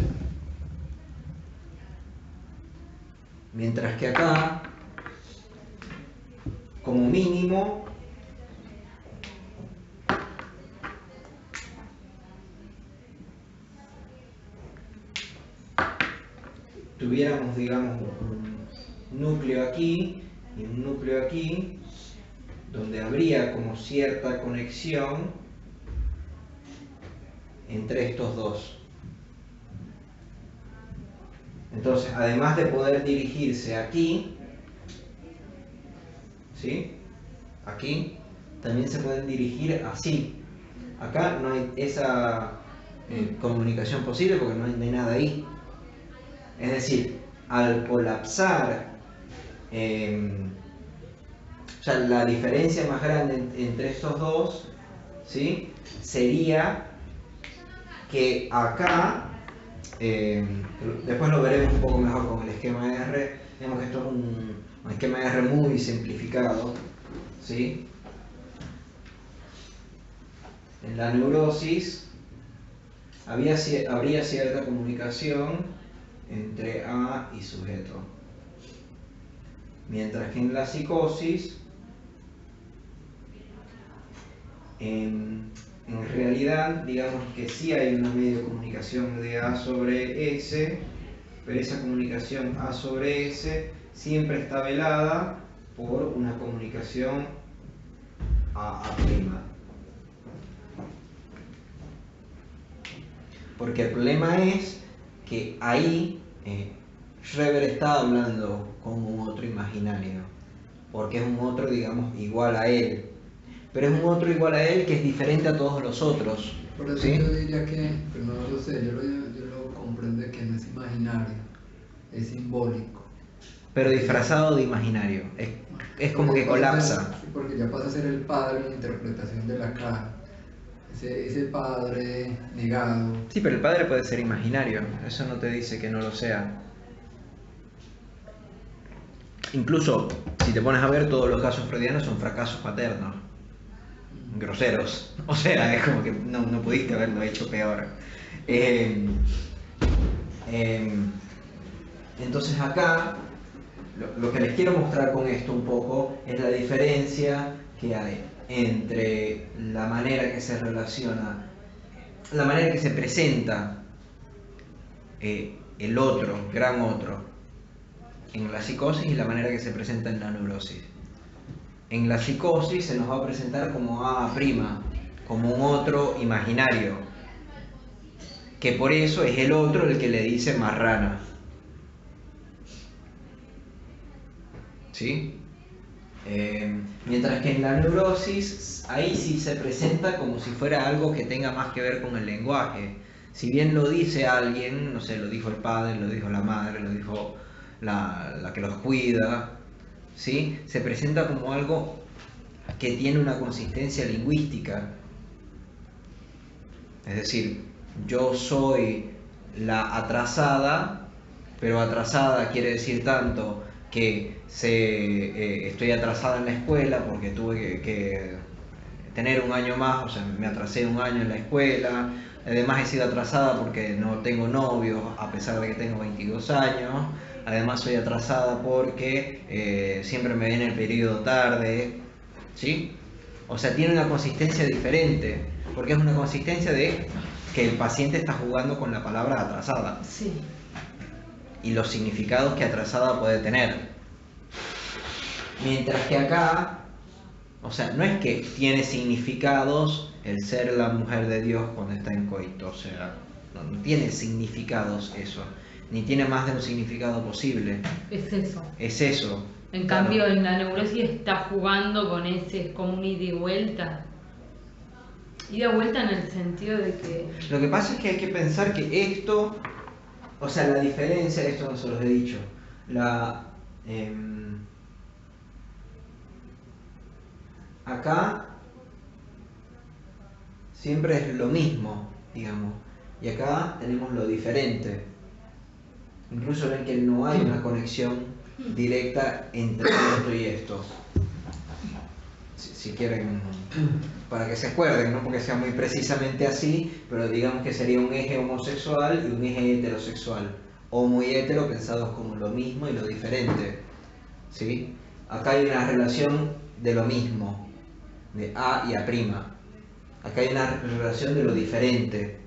Mientras que acá, como mínimo, tuviéramos, digamos, un núcleo aquí y un núcleo aquí, donde habría como cierta conexión entre estos dos. Entonces, además de poder dirigirse aquí, ¿sí? Aquí, también se pueden dirigir así. Acá no hay esa comunicación posible porque no hay nada ahí. Es decir, al colapsar, o sea, la diferencia más grande entre estos dos, ¿sí? Sería que acá, después lo veremos un poco mejor con el esquema R, digamos que esto es un esquema R muy simplificado, ¿sí? En la neurosis habría cierta comunicación entre A y sujeto, mientras que en la psicosis en realidad, digamos que sí hay una medio comunicación de A sobre S, pero esa comunicación A sobre S siempre está velada por una comunicación A'. Porque el problema es que ahí Schreber está hablando con un otro imaginario, porque es un otro, digamos, igual a él. Pero es un otro igual a él que es diferente a todos los otros. Por eso ¿sí? yo diría que, pero no lo sé, yo lo comprendo que no es imaginario, es simbólico. Pero disfrazado de imaginario. Es como que colapsa. Sí, porque ya pasa a ser el padre en la interpretación de la cara. Ese padre negado. Sí, pero el padre puede ser imaginario. Eso no te dice que no lo sea. Incluso, si te pones a ver, todos los casos freudianos son fracasos paternos. Groseros. O sea, es como que no pudiste haberlo hecho peor. Entonces acá, lo que les quiero mostrar con esto un poco es la diferencia que hay entre la manera que se relaciona, la manera que se presenta el otro, gran otro, en la psicosis y la manera que se presenta en la neurosis. En la psicosis se nos va a presentar como A', como un otro imaginario, que por eso es el otro el que le dice marrana. ¿Sí? Mientras que en la neurosis, ahí sí se presenta como si fuera algo que tenga más que ver con el lenguaje. Si bien lo dice alguien, no sé, lo dijo el padre, lo dijo la madre, lo dijo la que los cuida, ¿sí? Se presenta como algo que tiene una consistencia lingüística. Es decir, yo soy la atrasada, pero atrasada quiere decir tanto que estoy atrasada en la escuela porque tuve que tener un año más, o sea, me atrasé un año en la escuela. Además he sido atrasada porque no tengo novio a pesar de que tengo 22 años. Además soy atrasada porque siempre me viene el periodo tarde, ¿sí? O sea, tiene una consistencia diferente, porque es una consistencia de que el paciente está jugando con la palabra atrasada. Sí. Y los significados que atrasada puede tener. Mientras que acá, o sea, no es que tiene significados el ser la mujer de Dios cuando está en coito, o sea, no tiene significados eso, ni tiene más de un significado posible. Es eso. Es eso. En Claro. cambio, en la neurosis está jugando con ese, como un ida y vuelta. Ida y vuelta en el sentido de que... Lo que pasa es que hay que pensar que esto, o sea, la diferencia, esto no se los he dicho, acá siempre es lo mismo, digamos, y acá tenemos lo diferente. Incluso ven que no hay una conexión directa entre esto y esto. Si quieren, para que se acuerden, no porque sea muy precisamente así, pero digamos que sería un eje homosexual y un eje heterosexual. Homo y hetero pensados como lo mismo y lo diferente. ¿Sí? Acá hay una relación de lo mismo, de A y A'. Acá hay una relación de lo diferente.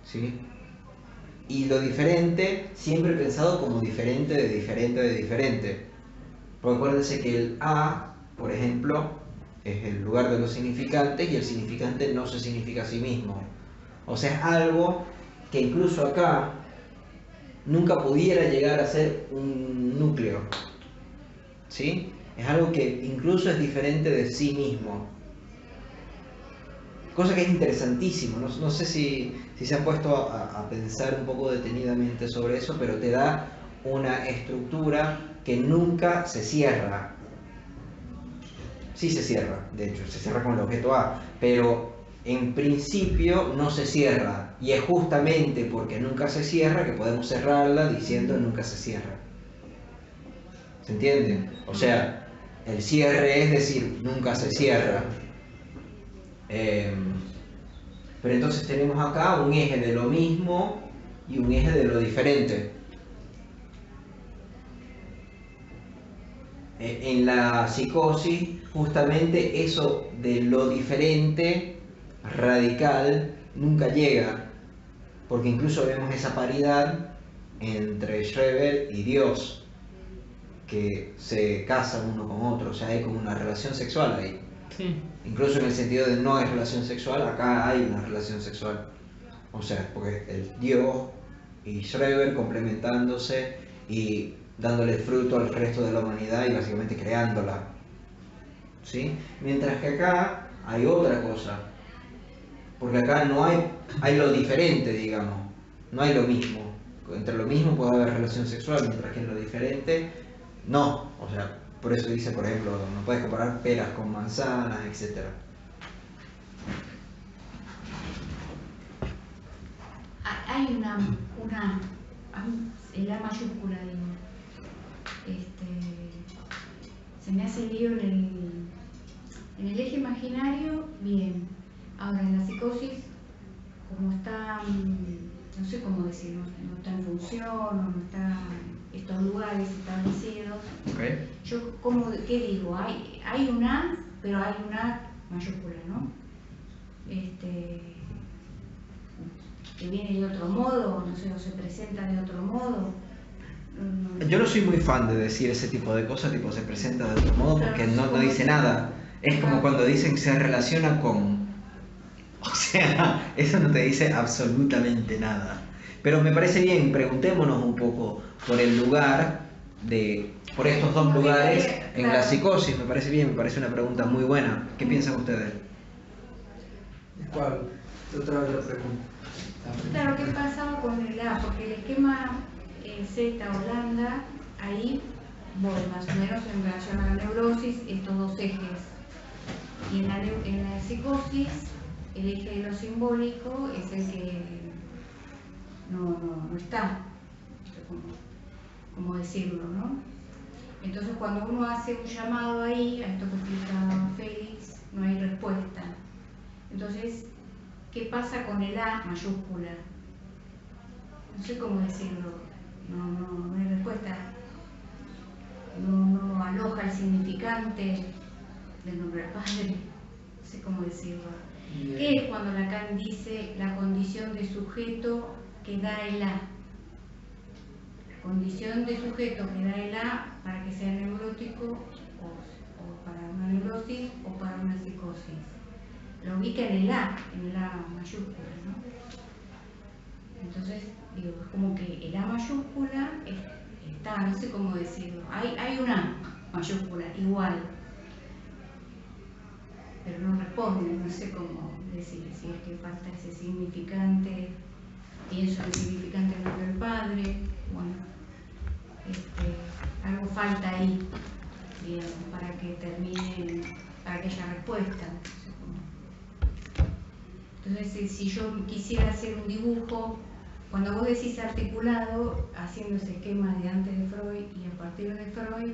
¿Sí? Y lo diferente siempre pensado como diferente de diferente de diferente. Porque acuérdense que el A, por ejemplo, es el lugar de los significantes y el significante no se significa a sí mismo. O sea, es algo que incluso acá nunca pudiera llegar a ser un núcleo. ¿Sí? Es algo que incluso es diferente de sí mismo. Cosa que es interesantísimo. No sé si se han puesto a pensar un poco detenidamente sobre eso, pero te da una estructura que nunca se cierra. Sí se cierra, de hecho, se cierra con el objeto A, pero en principio no se cierra, y es justamente porque nunca se cierra que podemos cerrarla diciendo nunca se cierra. ¿Se entiende? O sea, el cierre es decir, nunca se cierra. Pero entonces tenemos acá un eje de lo mismo y un eje de lo diferente. En la psicosis, justamente eso de lo diferente, radical, nunca llega, porque incluso vemos esa paridad entre Schreber y Dios, que se casan uno con otro, o sea, hay como una relación sexual ahí. Sí. Incluso en el sentido de no hay relación sexual, acá hay una relación sexual. O sea, porque el Dios y Schreber complementándose y dándole fruto al resto de la humanidad y básicamente creándola. ¿Sí? Mientras que acá hay otra cosa. Porque acá no hay lo diferente, digamos. No hay lo mismo. Entre lo mismo puede haber relación sexual, mientras que en lo diferente, no. O sea, por eso dice, por ejemplo, no puedes comparar peras con manzanas, etc. Hay la mayúscula, digo. Se me hace lío en el eje imaginario, bien. Ahora en la psicosis, como está, no sé cómo decirlo, no está en función, o no está en estos lugares establecidos. Okay. Yo, ¿qué digo? Hay una, pero hay una mayúscula, ¿no? Que viene de otro modo, no sé, o se presenta de otro modo. Yo no soy muy fan de decir ese tipo de cosas, tipo se presenta de otro modo, porque no dice nada. Es como cuando dicen que se relaciona con... O sea, eso no te dice absolutamente nada. Pero me parece bien, preguntémonos un poco por el lugar por estos dos lugares en la psicosis, me parece bien, me parece una pregunta muy buena. ¿Qué piensan ustedes? ¿Cuál? Otra vez la pregunta. Claro, ¿qué pasaba con el A? Porque el esquema Z Holanda, ahí voy más o menos en relación a la neurosis, estos dos ejes. Y en la psicosis, el eje de lo simbólico es el que no está, como decirlo, ¿no? Entonces cuando uno hace un llamado ahí, a esto que explicaba Félix, no hay respuesta. Entonces, ¿qué pasa con el A mayúscula? No sé cómo decirlo, no hay respuesta. No aloja el significante del nombre del Padre, no sé cómo decirlo. Bien. ¿Qué es cuando Lacan dice la condición de sujeto que da el A? La condición de sujeto que da el A para que sea neurótico o para una neurosis o para una psicosis. Lo ubica en la mayúscula, ¿no? Entonces, digo, es como que el A mayúscula está, no sé cómo decirlo, hay una mayúscula igual, pero no responde, no sé cómo decir, si es que falta ese significante, pienso en el significante del nombre del Padre, bueno, algo falta ahí, digamos, para que termine, para que haya respuesta. Entonces, si yo quisiera hacer un dibujo, cuando vos decís articulado, haciendo ese esquema de antes de Freud y a partir de Freud,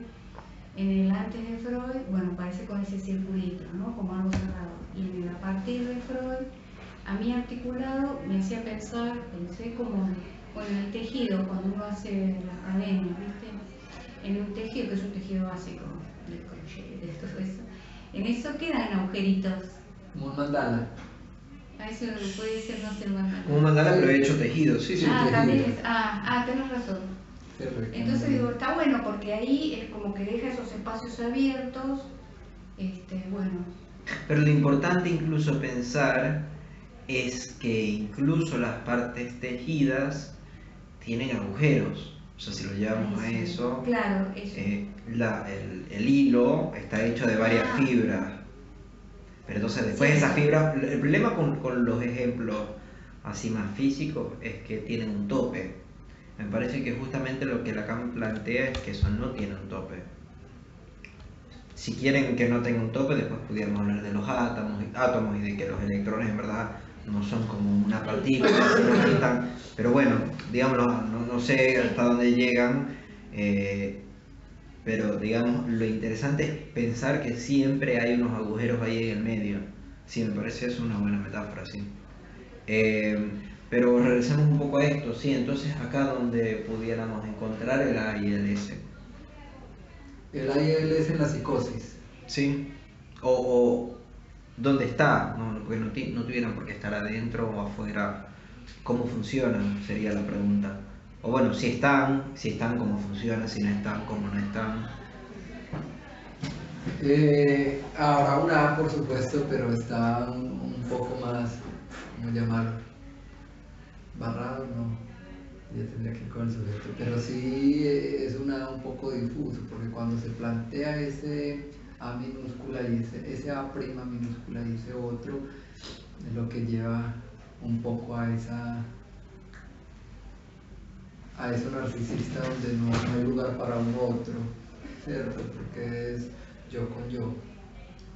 en el antes de Freud, bueno, parece con ese circulito, ¿no? Como algo cerrado. Y en el a partir de Freud, a mí articulado me hacía pensé como en el tejido, cuando uno hace la cadena, ¿viste? En un tejido, que es un tejido básico del crochet, de todo eso. En eso quedan agujeritos. Como un mandala. A eso puede ser, no sé, el mandala. Como un mandala, pero he hecho tejido, sí. También es, tenés razón. Perfecto. Entonces digo, está bueno porque ahí es como que deja esos espacios abiertos, bueno. Pero lo importante incluso pensar es que incluso las partes tejidas tienen agujeros. O sea, si lo llevamos a eso, claro, eso. El hilo está hecho de varias fibras. Pero entonces después de esas fibras, el problema con los ejemplos así más físicos es que tienen un tope. Me parece que justamente lo que Lacan plantea es que eso no tiene un tope. Si quieren que no tenga un tope, después pudiéramos hablar de los átomos y de que los electrones en verdad no son como una partícula, pero bueno, digámoslo, no sé hasta dónde llegan, pero digamos, lo interesante es pensar que siempre hay unos agujeros ahí en el medio. Sí, me parece eso una buena metáfora, sí. Pero regresemos un poco a esto, sí, entonces acá donde pudiéramos encontrar el A y el S. El A y el S en la psicosis. ¿Sí? O ¿dónde está? No, porque no tuvieran por qué estar adentro o afuera. ¿Cómo funcionan? Sería la pregunta. O bueno, si están, cómo funcionan, si no están, cómo no están. Habrá una A, por supuesto, pero está un poco más, ¿cómo llamarlo? Barrado, no, ya tendría que ir con el sujeto, pero sí es un poco difuso, porque cuando se plantea ese A minúscula y ese A prima minúscula y ese otro, es lo que lleva un poco a eso narcisista donde no hay lugar para un otro, ¿cierto? Porque es yo con yo,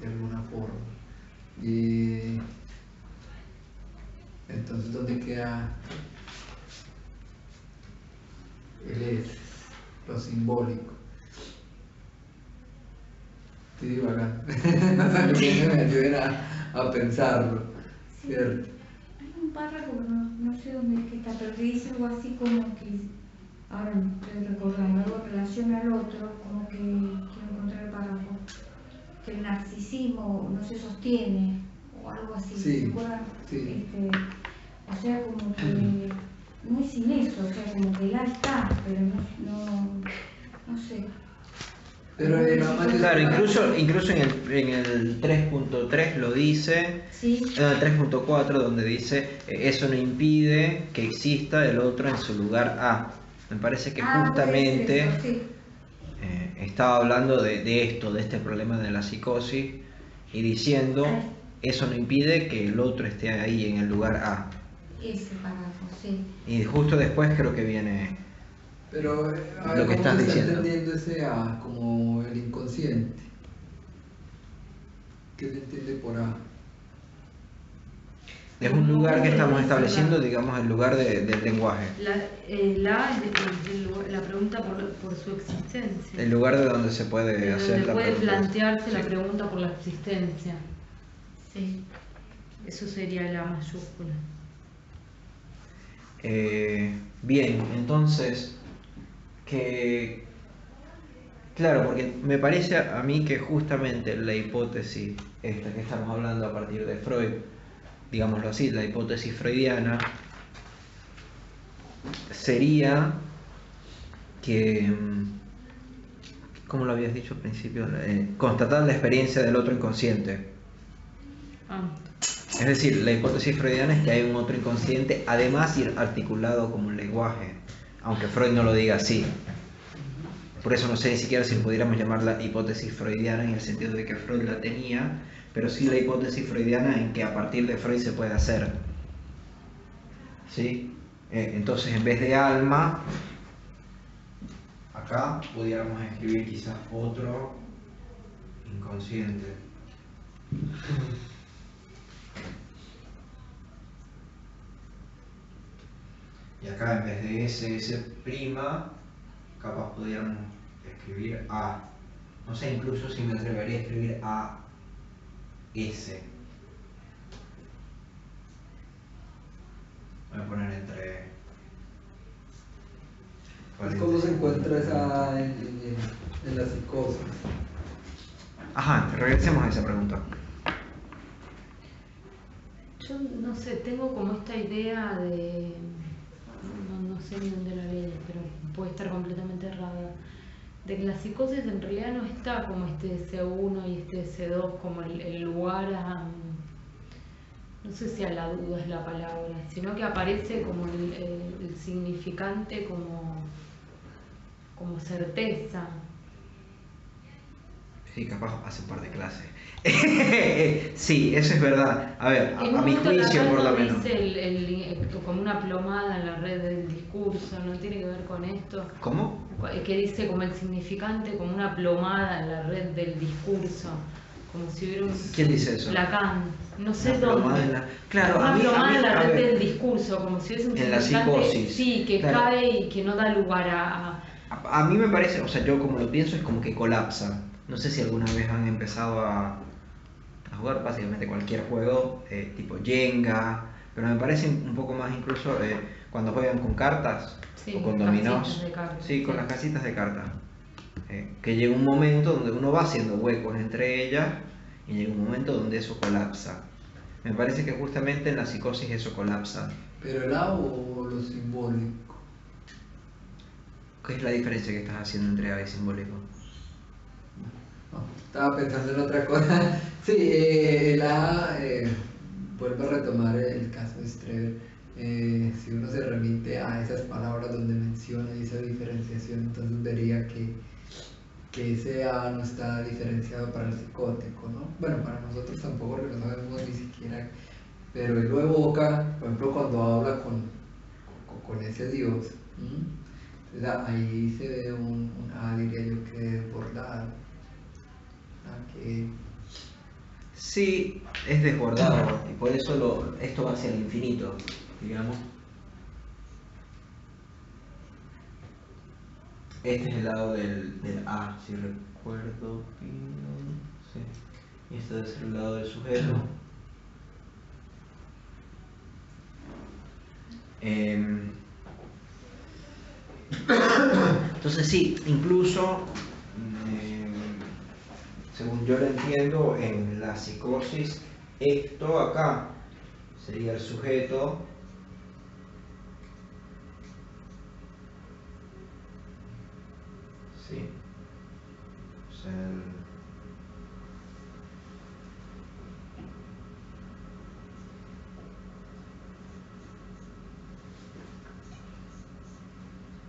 de alguna forma. Y entonces, ¿dónde queda el es, lo simbólico? Estoy divagando. No sé, que me ayuden a pensarlo, ¿cierto? Hay un párrafo, no sé dónde es que está, pero que dice algo así como que, ahora no estoy recordando, algo en relación al otro, como que quiero encontrar el párrafo, que el narcisismo no se sostiene, o algo así, Sí, ¿se acuerdan? sí. O sea, como que no es sin eso, o sea, como que ya está, pero no sé. Pero Claro, incluso en el 3.3 lo dice, Sí. en el 3.4 donde dice eso no impide que exista el otro en su lugar A. Me parece que justamente puede ser eso, sí. estaba hablando de esto, de este problema de la psicosis y diciendo eso no impide que el otro esté ahí en el lugar A. Ese párrafo, sí. Y justo después creo que viene Pero lo que estás ¿cómo se está diciendo. entendiendo ese A como el inconsciente? ¿Qué se entiende por A? Es un lugar que estamos estableciendo, digamos, el lugar del lenguaje. La es la pregunta por su existencia. El lugar de donde se puede hacer donde la puede pregunta. plantearse la Sí. pregunta por la existencia. Sí. Eso sería la mayúscula. Bien, entonces, claro, porque me parece a mí que justamente la hipótesis esta que estamos hablando a partir de Freud, digámoslo así, la hipótesis freudiana, sería que, ¿cómo lo habías dicho al principio? Constatar la experiencia del otro inconsciente. Es decir, la hipótesis freudiana es que hay un otro inconsciente, además ir articulado como un lenguaje, aunque Freud no lo diga así. Por eso no sé ni siquiera si pudiéramos llamarla hipótesis freudiana en el sentido de que Freud la tenía, pero sí la hipótesis freudiana en que a partir de Freud se puede hacer. ¿Sí? Entonces, en vez de alma, acá pudiéramos escribir quizás otro inconsciente. Y acá en vez de S prima, capaz pudiéramos escribir A. No sé incluso si me atrevería a escribir A, S. Voy a poner entre... ¿Cómo se encuentra esa A en la psicosis? Ajá, regresemos a esa pregunta. Yo no sé, tengo como esta idea de... No sé ni dónde la leí, pero puede estar completamente errada. De que la psicosis en realidad no está como este S1 y este S2 como el lugar a... No sé si a la duda es la palabra, sino que aparece como el significante como certeza. Sí, capaz hace un par de clases. Sí, eso es verdad. A ver, En a un mi momento juicio la por lo Rado menos. dice como una plomada en la red del discurso, ¿no tiene que ver con esto? ¿Cómo? Que dice como el significante, como una plomada en la red del discurso, como si hubiera un... ¿Quién dice eso? Lacan, no sé Una plomada dónde. en la... Claro, una a mí, plomada en la a red ver, del discurso, como si hubiese un en la significante, psicosis. sí, que Claro. cae y que no da lugar A mí me parece, o sea, yo como lo pienso es como que colapsa. No sé si alguna vez han empezado a jugar básicamente cualquier juego, tipo Jenga, pero me parece un poco más incluso cuando juegan con cartas Sí, o con casitas dominós. de cartas, Sí, con sí. las casitas de cartas. Que llega un momento donde uno va haciendo huecos entre ellas y llega un momento donde eso colapsa. Me parece que justamente en la psicosis eso colapsa. ¿Pero el A o lo simbólico? ¿Qué es la diferencia que estás haciendo entre A y simbólico? No, estaba pensando en otra cosa. Sí, el A, vuelvo a retomar el caso de Streber. Si uno se remite a esas palabras donde menciona esa diferenciación, entonces vería que ese A no está diferenciado para el psicótico, ¿no? Bueno, para nosotros tampoco, porque no sabemos ni siquiera, pero él lo evoca, por ejemplo, cuando habla con ese Dios. Entonces ahí se ve un A, diría yo, que desbordado. Que... Sí, es desbordado y por eso esto va hacia el infinito, digamos. Este es el lado del A, si recuerdo bien. Sí. Y este debe ser el lado del sujeto. Entonces sí, incluso, según yo lo entiendo, en la psicosis, esto acá sería el sujeto. Sí. O sea,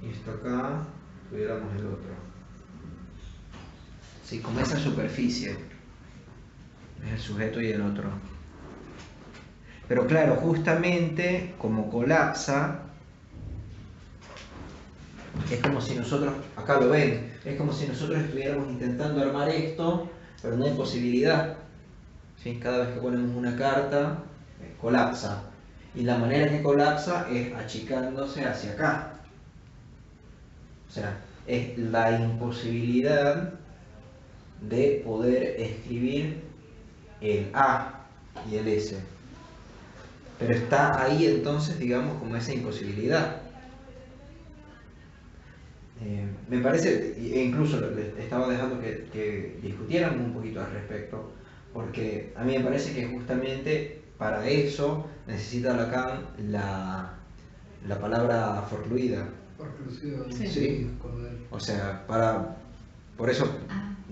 y esto acá, tuviéramos el otro. Sí, como esa superficie. Es el sujeto y el otro. Pero claro, justamente como colapsa, es como si nosotros, acá lo ven, es como si nosotros estuviéramos intentando armar esto, pero no hay posibilidad. ¿Sí? Cada vez que ponemos una carta, colapsa. Y la manera que colapsa es achicándose hacia acá. O sea, es la imposibilidad de poder escribir el A y el S. Pero está ahí entonces, digamos, como esa imposibilidad. Me parece, e incluso les estaba dejando que discutieran un poquito al respecto, porque a mí me parece que justamente para eso necesita Lacan la palabra forcluida. Forclusión, Sí. Con él. O sea, por eso,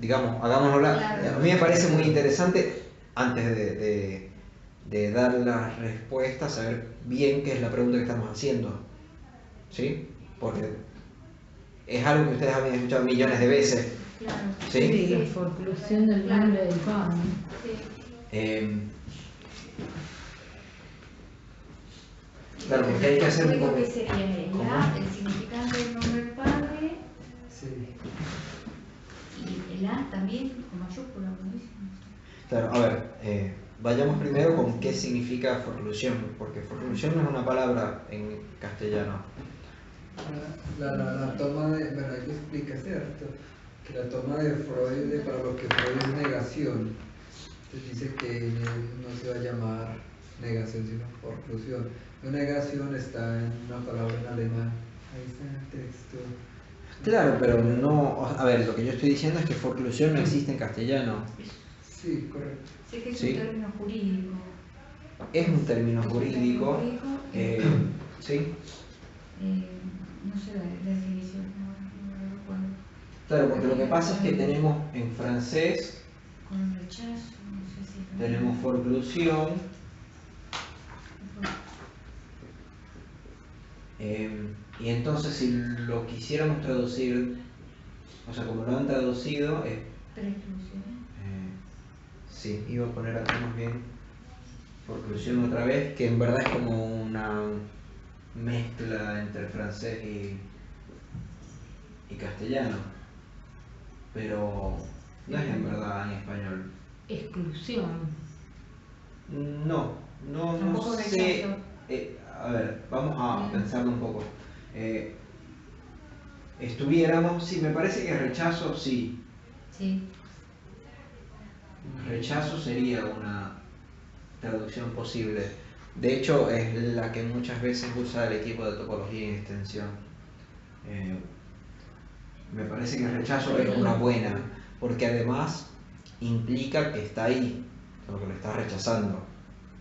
digamos, hagámoslo. Claro. A mí me parece muy interesante, antes de dar las respuestas, saber bien qué es la pregunta que estamos haciendo. ¿Sí? Porque es algo que ustedes han escuchado millones de veces. Claro. ¿Sí? La forclusión del nombre del pan. Sí. Claro, porque hay que hacer un Lo poco. que sería el significante del nombre del padre Sí. y el A también con mayúscula, como dicen. Claro, a ver, vayamos primero con qué significa forclusión, porque forclusión no es una palabra en castellano. La toma de, bueno, ahí lo explica, ¿cierto? Que la toma de Freud, para lo que Freud es negación, entonces dice que no se va a llamar negación, sino forclusión. La negación está en una palabra en alemán, ahí está en el texto. Claro, pero no. A ver, lo que yo estoy diciendo es que forclusión no existe en castellano. Sí, correcto. Sé que es Sí. un término jurídico. Es un término jurídico. Sí. No sé la definición, no lo recuerdo. Claro, porque lo que pasa es que tenemos en francés, Con el rechazo, no sé si también. tenemos forclusión. Y entonces si lo quisiéramos traducir, o sea, como lo han traducido, es... Preclusión. Sí, iba a poner acá más bien forclusión otra vez, que en verdad es como una mezcla entre francés y castellano, pero no es en verdad en español. Exclusión. No Tampoco sé. rechazo. A ver, vamos a pensarlo un poco. Estuviéramos, sí, me parece que rechazo, sí. Sí. Rechazo sería una traducción posible. De hecho, es la que muchas veces usa el equipo de topología y extensión. Me parece que el rechazo es una buena, porque además implica que está ahí, lo que lo está rechazando.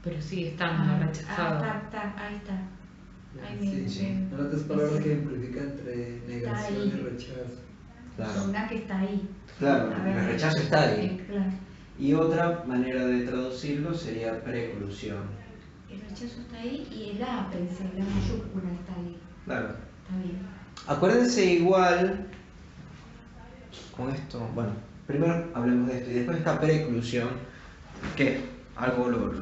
Pero sigue estando rechazado. Ahí está. Ahí Sí, me- sí. me- Son las tres palabras que ejemplifican entre negación ahí. y rechazo. Claro, Una que está ahí. claro, A ver, el rechazo está ahí. Claro. Y otra manera de traducirlo sería preclusión. El rechazo está ahí y el ápice, la mayúscula está ahí. Claro. Está bien. Acuérdense igual con esto, bueno, primero hablemos de esto y después esta preclusión, que algo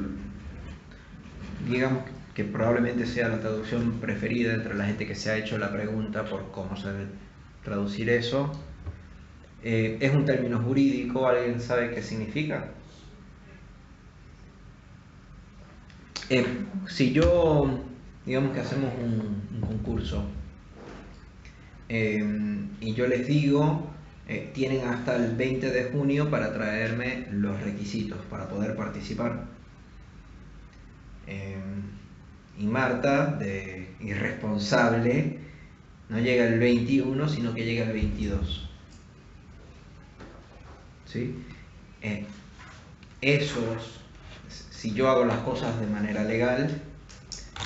digamos que probablemente sea la traducción preferida entre la gente que se ha hecho la pregunta por cómo se debe traducir eso. Es un término jurídico, ¿alguien sabe qué significa? Si yo, digamos que hacemos un concurso y yo les digo, tienen hasta el 20 de junio para traerme los requisitos para poder participar. Y Marta, de irresponsable, no llega el 21, sino que llega el 22. ¿Sí? Si yo hago las cosas de manera legal,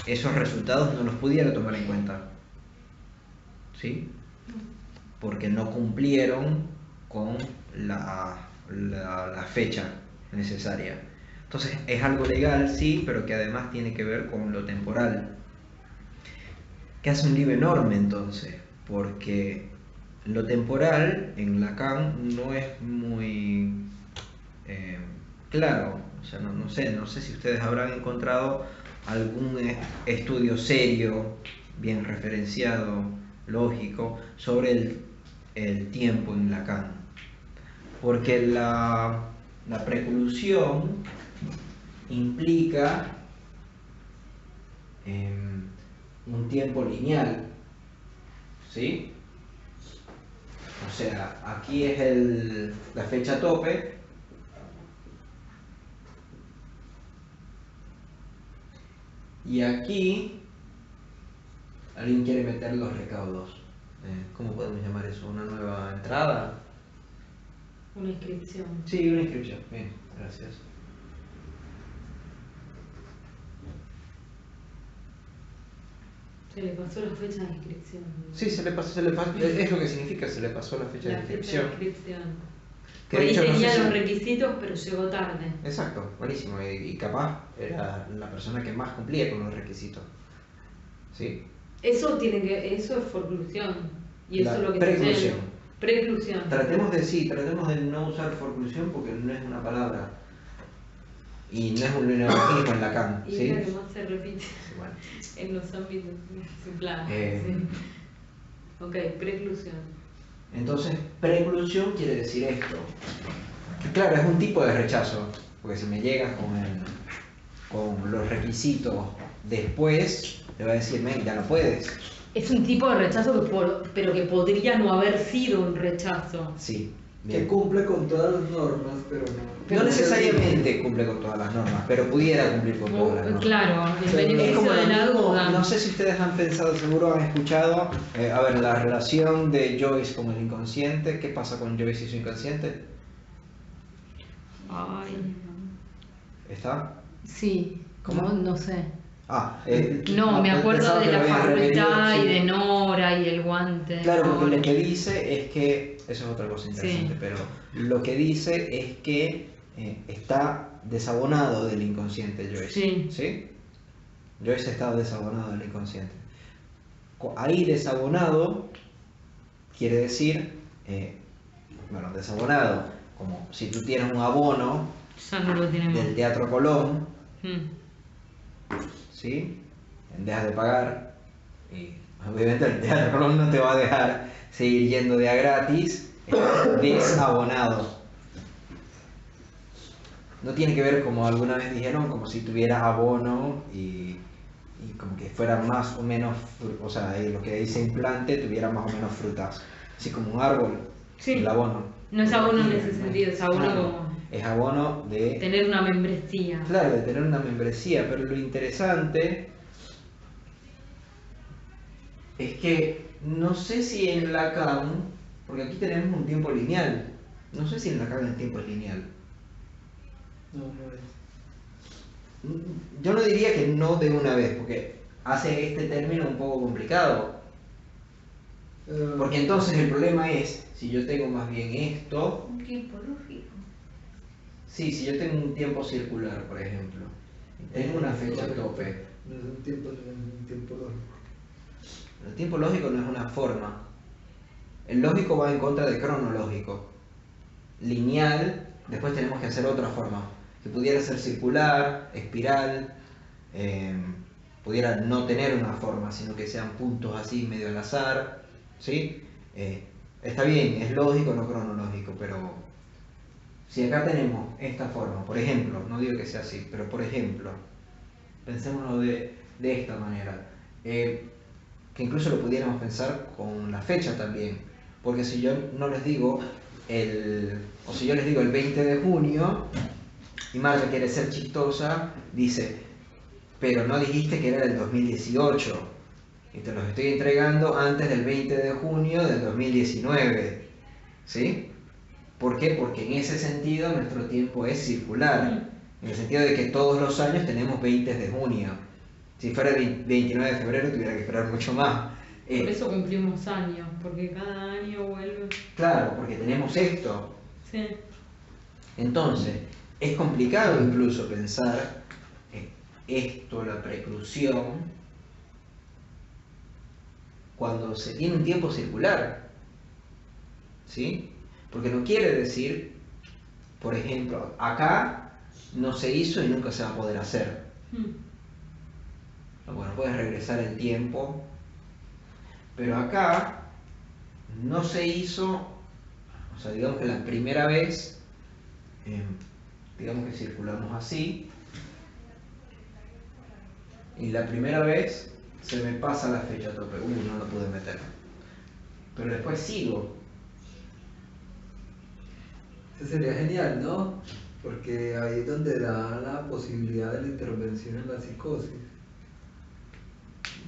esos resultados no los pudiera tomar en cuenta. ¿Sí? Porque no cumplieron con la fecha necesaria. Entonces es algo legal, sí, pero que además tiene que ver con lo temporal. Que hace un lío enorme entonces, porque lo temporal en Lacan no es muy claro. O sea, no sé si ustedes habrán encontrado algún estudio serio, bien referenciado, lógico, sobre el tiempo en Lacan. Porque la preclusión implica un tiempo lineal, ¿sí? O sea, aquí es la fecha tope y aquí alguien quiere meter los recaudos. ¿Cómo podemos llamar eso? ¿Una nueva entrada? Una inscripción. Sí, una inscripción. Bien, gracias. Se le pasó la fecha de inscripción. Sí, se le pasó, es lo que significa, se le pasó la fecha de La fecha de inscripción. inscripción. Que Por de ahí hecho no sé tenía si- los requisitos, pero llegó tarde. Exacto, buenísimo. Y capaz era la persona que más cumplía con los requisitos. ¿Sí? Eso es forclusión. Y eso La es lo que preclusión. sucede. Preclusión. Tratemos de no usar forclusión porque no es una palabra. Y no es un neologismo en Lacan. Y ¿sí? es la que más se repite Bueno. en los ámbitos simplados. Eh. Sí. Ok, preclusión. Entonces, preclusión quiere decir esto. Que claro, es un tipo de rechazo. Porque si me llegas con los requisitos después, te va a decir, men, ya no puedes. Es un tipo de rechazo pero que podría no haber sido un rechazo. Sí. Que Bien. cumple con todas las normas, pero no. No necesariamente cumple con todas las normas, pero pudiera cumplir con todas las normas. Claro, el Es beneficio como de lo la mismo, duda. no sé si ustedes han pensado, seguro han escuchado, a ver, la relación de Joyce con el inconsciente. ¿Qué pasa con Joyce y su inconsciente? Ay, ¿Está? sí, ¿Cómo? no sé. No, Me acuerdo pensaba de que lo la habían repetido, facultad sí. y de Nora y el guante. Claro, porque Nora. lo que dice es que, eso es otra cosa interesante, Sí. pero lo que dice es que está desabonado del inconsciente Joyce. Sí. Joyce está desabonado del inconsciente. Ahí desabonado quiere decir, bueno, desabonado, como si tú tienes un abono Ya no lo tenemos. del Teatro Colón, Mm. ¿sí? Dejas de pagar y obviamente el Teatro Colón no te va a dejar seguir yendo de a gratis, desabonado. No tiene que ver como alguna vez dijeron, como si tuvieras abono y como que fuera más o menos, o sea, lo que dice implante tuviera más o menos frutas, así como un árbol, Sí. el abono. No es abono en ese sentido, es abono Claro, como es abono de... tener una membresía. Claro, de tener una membresía, pero lo interesante es que no sé si en Lacan Porque aquí tenemos un tiempo lineal. No sé si en Lacan el tiempo es lineal. No, no es. Yo no diría que no de una vez, porque hace este término un poco complicado. Porque entonces el problema es, si yo tengo más bien esto, Un tiempo lógico. sí, si yo tengo un tiempo circular, por ejemplo, y tengo una fecha tope, No es un tiempo, no es un tiempo lógico. el tiempo lógico no es una forma. El lógico va en contra de cronológico. Lineal, después tenemos que hacer otra forma, que pudiera ser circular, espiral, pudiera no tener una forma, sino que sean puntos así medio al azar, ¿sí? Está bien, es lógico, no cronológico, pero si acá tenemos esta forma, por ejemplo, no digo que sea así, pero por ejemplo, pensémoslo de esta manera, que incluso lo pudiéramos pensar con la fecha también, porque si yo no les digo o si yo les digo el 20 de junio, y Marta quiere ser chistosa, dice, pero no dijiste que era del 2018, y te los estoy entregando antes del 20 de junio del 2019, ¿sí? ¿Por qué? Porque en ese sentido nuestro tiempo es circular, en el sentido de que todos los años tenemos 20 de junio. Si fuera el 29 de febrero tuviera que esperar mucho más. Por eso cumplimos años, porque cada año vuelve. Claro, porque tenemos esto. Sí. Entonces, es complicado incluso pensar esto, la preclusión, cuando se tiene un tiempo circular. ¿Sí? Porque no quiere decir, por ejemplo, acá no se hizo y nunca se va a poder hacer. Bueno, puedes regresar el tiempo, pero acá no se hizo, o sea, digamos que la primera vez, digamos que circulamos así, y la primera vez se me pasa la fecha tope, no lo pude meter, pero después sigo. Eso sería genial, ¿no? Porque ahí es donde da la posibilidad de la intervención en la psicosis.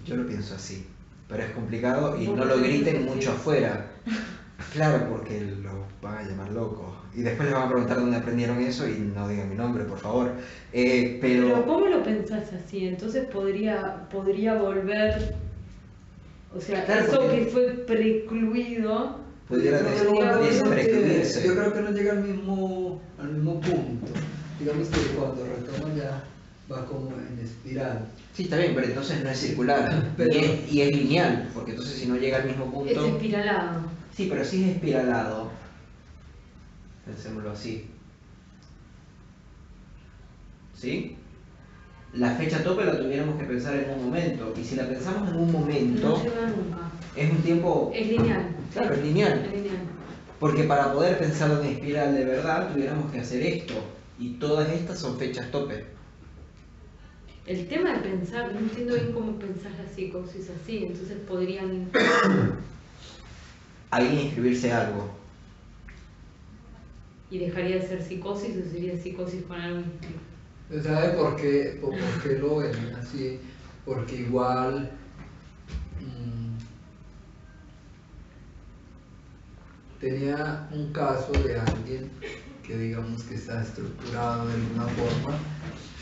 Yo lo pienso así, pero es complicado y no lo griten mucho afuera. Claro, porque los van a llamar locos. Y después les van a preguntar dónde aprendieron eso y no digan mi nombre, por favor. Pero ¿cómo lo pensás así? Entonces podría volver, o sea, claro, eso que fue precluido, pudiera desprecluirse. Yo creo que no llega al mismo punto. Digamos que cuando retoma ya va como en espiral. Sí, está bien, pero entonces no es circular y es lineal, porque entonces si no llega al mismo punto... Es espiralado. Sí, pero si es espiralado, pensémoslo así, ¿sí? La fecha tope la tuviéramos que pensar en un momento, y si la pensamos en un momento... No llega nunca. Es un tiempo... Es lineal. Claro, es lineal. Es lineal. Porque para poder pensar en espiral de verdad tuviéramos que hacer esto, y todas estas son fechas tope. El tema de pensar, no entiendo bien cómo pensar la psicosis así, entonces podrían... Ahí inscribirse algo. ¿Y dejaría de ser psicosis o sería psicosis con algo inscrito? ¿Sabe por qué lo ven así? Porque igual tenía un caso de alguien que digamos que está estructurado de alguna forma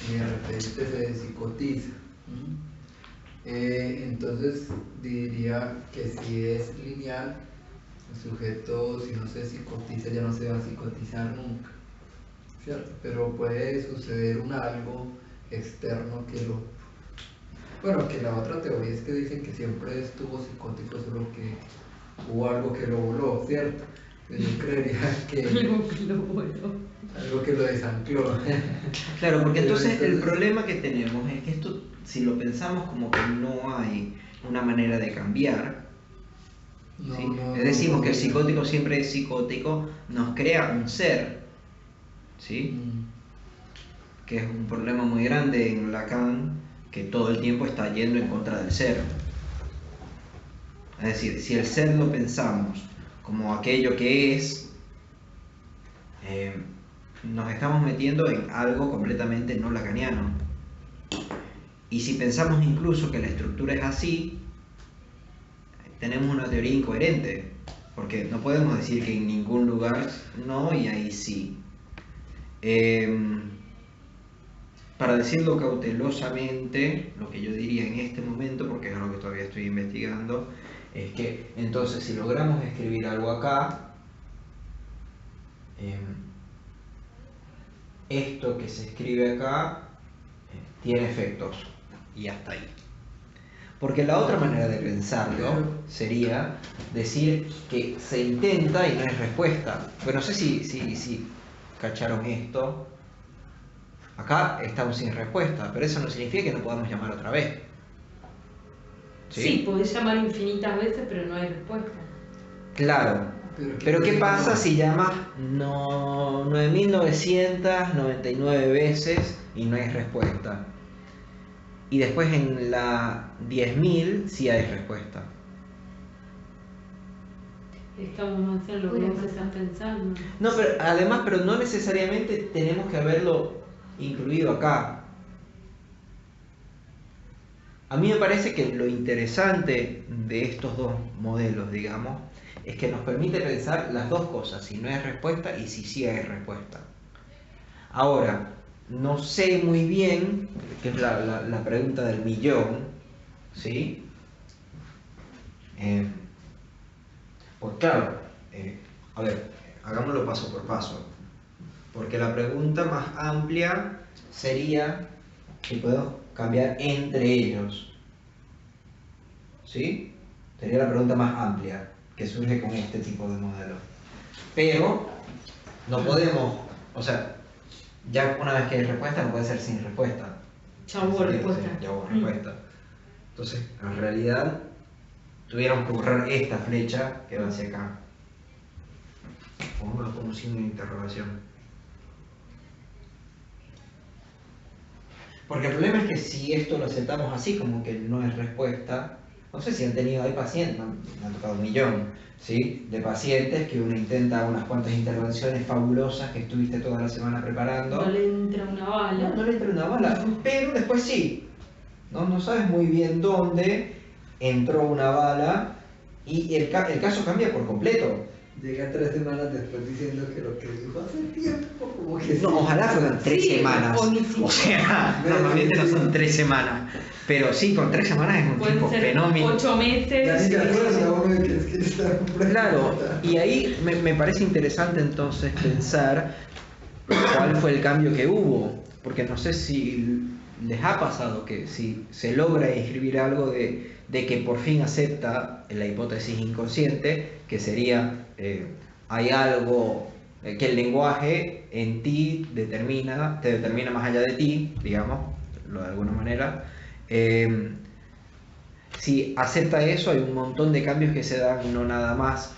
y de repente se psicotiza. Entonces diría que si es lineal, el sujeto si no se psicotiza ya no se va a psicotizar nunca, ¿cierto? Pero puede suceder un algo externo que lo... Bueno, que la otra teoría es que dicen que siempre estuvo psicótico, solo que hubo algo que lo voló, ¿cierto? Yo creería que... Algo que lo voló. Algo que lo desancló. Claro, porque entonces el problema que tenemos es que esto, si lo pensamos como que no hay una manera de cambiar, ¿sí? Decimos que el psicótico siempre es psicótico, nos crea un ser, ¿sí? Que es un problema muy grande en Lacan, que todo el tiempo está yendo en contra del ser. Es decir, si el ser lo pensamos como aquello que es, nos estamos metiendo en algo completamente no lacaniano. Y si pensamos incluso que la estructura es así, tenemos una teoría incoherente, porque no podemos decir que en ningún lugar no y ahí sí. Para decirlo cautelosamente, lo que yo diría en este momento, porque es algo que todavía estoy investigando, es que entonces si logramos escribir algo acá, esto que se escribe acá tiene efectos y hasta ahí. Porque la otra manera de pensarlo sería decir que se intenta y no hay respuesta. Pero no sé si cacharon esto. Acá estamos sin respuesta, pero eso no significa que no podamos llamar otra vez. Sí, podés llamar infinitas veces, pero no hay respuesta. Claro. Pero ¿qué pasa si llamas 9.999 veces y no hay respuesta? Y después en la 10.000 sí hay respuesta. Estamos más en lo que vos estás pensando. No, pero no necesariamente tenemos que haberlo incluido acá. A mí me parece que lo interesante de estos dos modelos, digamos, es que nos permite pensar las dos cosas, si no hay respuesta y si sí hay respuesta. Ahora, no sé muy bien, que es la pregunta del millón, ¿sí? Pues claro, a ver, hagámoslo paso por paso, porque la pregunta más amplia sería si podemos cambiar entre ellos, ¿sí? Sería la pregunta más amplia que surge con este tipo de modelo. Pero no podemos, o sea, ya una vez que hay respuesta no puede ser sin respuesta. Ya hubo respuesta. Ya hubo respuesta. Entonces, en realidad, tuviéramos que borrar esta flecha que va hacia acá. Pongámoslo como signo de interrogación. Porque el problema es que si esto lo aceptamos así, como que no es respuesta, no sé si hay pacientes, me han tocado un millón, ¿sí? De pacientes que uno intenta unas cuantas intervenciones fabulosas que estuviste toda la semana preparando. No le entra una bala. No le entra una bala, pero después sí. No sabes muy bien dónde entró una bala y el caso cambia por completo. Llega 3 semanas después diciendo que lo que dijo hace tiempo, como que no, ojalá fueran 3 semanas. O sea, normalmente no son 3 semanas. Pero sí, con 3 semanas es un tiempo fenómeno. 8 meses. Ya ni te acuerdas uno de que es que está. Claro, y ahí me parece interesante entonces pensar cuál fue el cambio que hubo. Porque no sé si les ha pasado que si se logra escribir algo de que por fin acepta la hipótesis inconsciente, que sería hay algo que el lenguaje en ti te determina más allá de ti, digamos, de alguna manera. Si acepta eso, hay un montón de cambios que se dan, no nada más.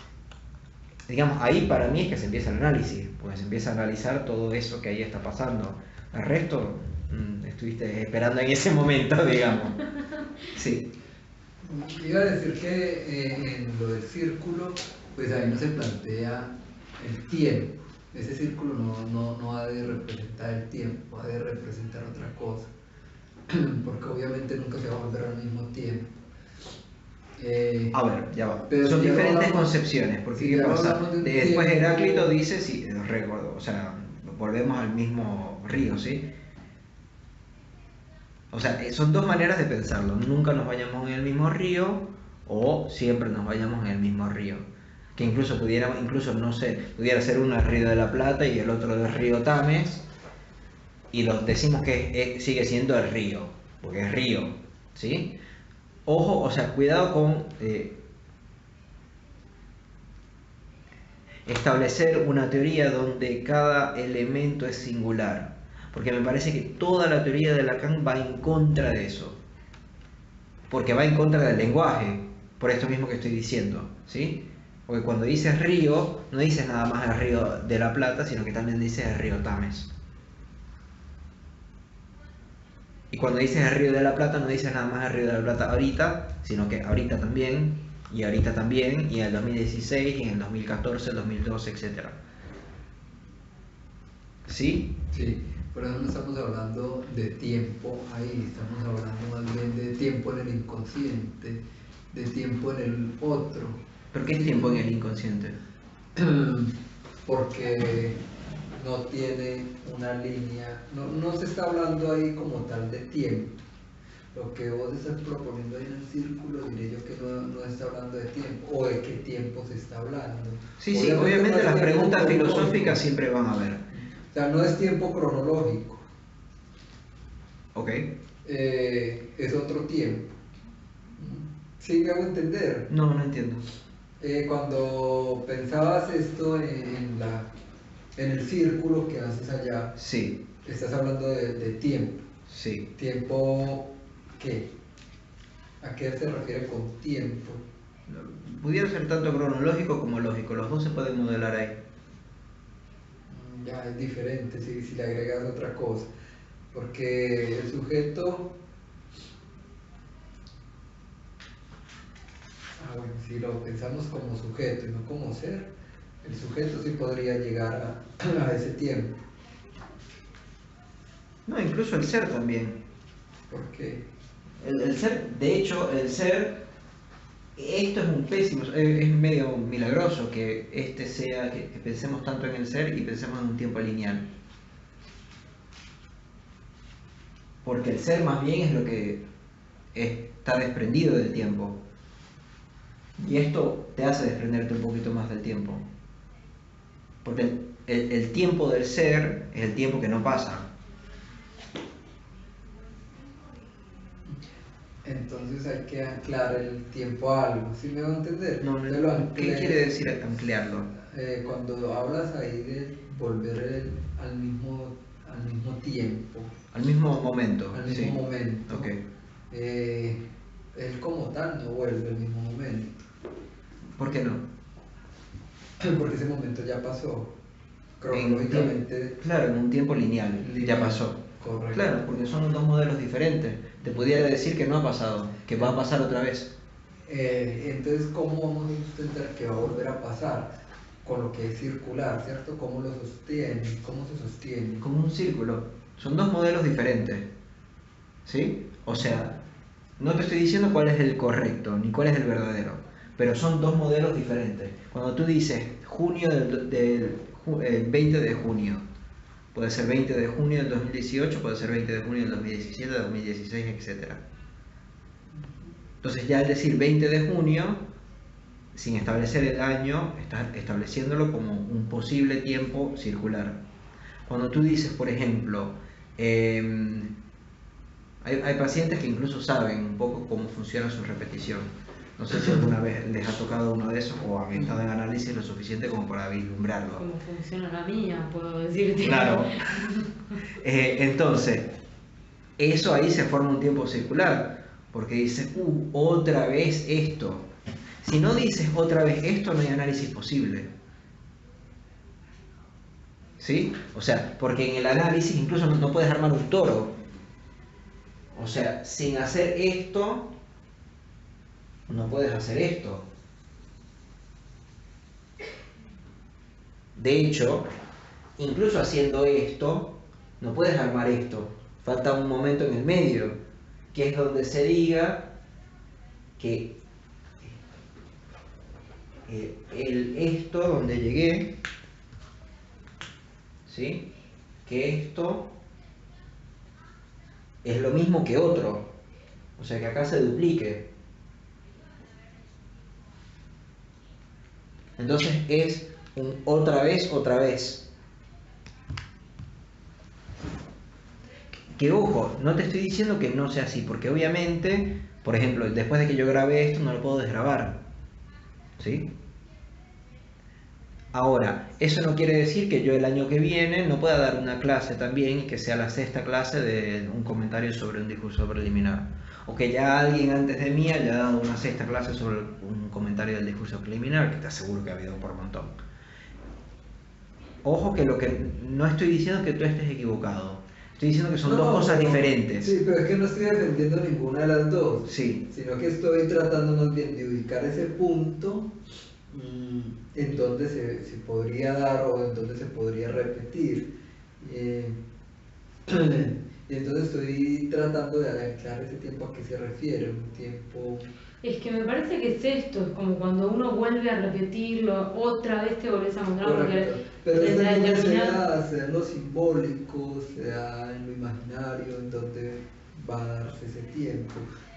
Digamos, ahí para mí es que se empieza el análisis, porque se empieza a analizar todo eso que ahí está pasando. El resto, estuviste esperando en ese momento, digamos. Sí. Iba a decir que en lo del círculo, pues ahí no se plantea el tiempo. Ese círculo no ha de representar el tiempo, ha de representar otra cosa. Porque obviamente nunca se va a volver al mismo tiempo. A ver, ya va. Pero son si diferentes concepciones, porque si ¿qué pasa? Después tiempo, Heráclito dice, sí, recuerdo, o sea, volvemos al mismo río, ¿sí? O sea, son dos maneras de pensarlo. Nunca nos vayamos en el mismo río o siempre nos vayamos en el mismo río. Que incluso pudiera ser uno el Río de la Plata y el otro del Río Tames y decimos que sigue siendo el río, porque es río, ¿sí? Ojo, o sea, cuidado con establecer una teoría donde cada elemento es singular, porque me parece que toda la teoría de Lacan va en contra de eso, porque va en contra del lenguaje, por esto mismo que estoy diciendo, ¿sí? Porque cuando dices río, no dices nada más el Río de la Plata, sino que también dices el Río Tames. Y cuando dices el Río de la Plata, no dices nada más el Río de la Plata ahorita, sino que ahorita también, y en el 2016, y en el 2014, el 2012, etc. ¿Sí? Sí, por eso no estamos hablando de tiempo ahí, estamos hablando más bien de tiempo en el inconsciente, de tiempo en el otro. ¿Por qué es tiempo en el inconsciente? Porque no tiene una línea, no se está hablando ahí como tal de tiempo. Lo que vos estás proponiendo ahí en el círculo, diré yo que no está hablando de tiempo, o de qué tiempo se está hablando. Sí, obviamente no es las tiempo preguntas cronológico. filosóficas siempre van a haber. O sea, no es tiempo cronológico, ¿Ok? es otro tiempo. ¿Sí me hago entender? No, no entiendo. Cuando pensabas esto en el círculo que haces allá, Sí, estás hablando de tiempo. sí. ¿Tiempo qué? ¿A qué se refiere con tiempo? Pudiera ser tanto cronológico como lógico, los dos se pueden modelar ahí. Ya es diferente si le agregas otra cosa. Porque el sujeto... bueno, si lo pensamos como sujeto y no como ser, el sujeto sí podría llegar a ese tiempo. No, incluso el ser también. ¿Por qué? El ser, de hecho, el ser, esto es un pésimo, es medio milagroso que este sea, que pensemos tanto en el ser y pensemos en un tiempo lineal. Porque el ser más bien es lo que está desprendido del tiempo. Y esto te hace desprenderte un poquito más del tiempo. Porque el tiempo del ser es el tiempo que no pasa. Entonces hay que anclar el tiempo a algo, ¿sí me va a entender? No, Te lo ¿qué anclé- quiere decir ampliarlo? Cuando hablas ahí de volver al mismo tiempo, Al mismo momento. al mismo sí. momento, Ok. él como tal no vuelve al mismo momento, ¿Por qué no? porque ese momento ya pasó, En un cronológicamente. claro, en un tiempo lineal, ya Lineal, pasó. correcto. Claro, porque son dos modelos diferentes. Te pudiera decir que no ha pasado, que va a pasar otra vez. Entonces, ¿cómo vamos a sustentar que va a volver a pasar? Con lo que es circular, ¿cierto? ¿Cómo lo sostiene? ¿Cómo se sostiene? Como un círculo. Son dos modelos diferentes. ¿Sí? O sea, no te estoy diciendo cuál es el correcto, ni cuál es el verdadero. Pero son dos modelos diferentes. Cuando tú dices junio el 20 de junio, puede ser 20 de junio del 2018, puede ser 20 de junio del 2017, 2016, etc. Entonces ya al decir 20 de junio, sin establecer el año, estás estableciéndolo como un posible tiempo circular. Cuando tú dices, por ejemplo, hay pacientes que incluso saben un poco cómo funciona su repetición. No sé si alguna vez les ha tocado uno de esos o han estado en análisis lo suficiente como para vislumbrarlo. Cómo funciona la mía, puedo decirte. Claro. Entonces, eso ahí se forma un tiempo circular, porque dices, otra vez esto. Si no dices otra vez esto, no hay análisis posible. ¿Sí? O sea, porque en el análisis incluso no puedes armar un toro. O sea, sin hacer esto, no puedes hacer esto. De hecho, incluso haciendo esto, no puedes armar esto. Falta un momento en el medio, que es donde se diga que esto donde llegué, ¿sí? Que esto es lo mismo que otro, o sea que acá se duplique. Entonces es un otra vez. Que ojo, no te estoy diciendo que no sea así, porque obviamente, por ejemplo, después de que yo grabé esto no lo puedo desgrabar, ¿sí? Ahora, eso no quiere decir que yo el año que viene no pueda dar una clase también y que sea la sexta clase de un comentario sobre un discurso preliminar. O que ya alguien antes de mí haya dado una sexta clase sobre un comentario del discurso preliminar, que te aseguro que ha habido por montón. Ojo que lo que no estoy diciendo es que tú estés equivocado. Estoy diciendo que son dos cosas diferentes. Sí, pero es que no estoy defendiendo ninguna de las dos. Sí. Sino que estoy tratando más bien de ubicar ese punto en donde se podría dar o en donde se podría repetir. Y entonces estoy tratando de anclar ese tiempo a qué se refiere, un tiempo Es que me parece que es esto, es como cuando uno vuelve a repetirlo, otra vez te volvés a encontrar Correcto. porque Pero desde esta nube determinado... sea en lo simbólico, sea en lo imaginario, en donde va a darse ese tiempo,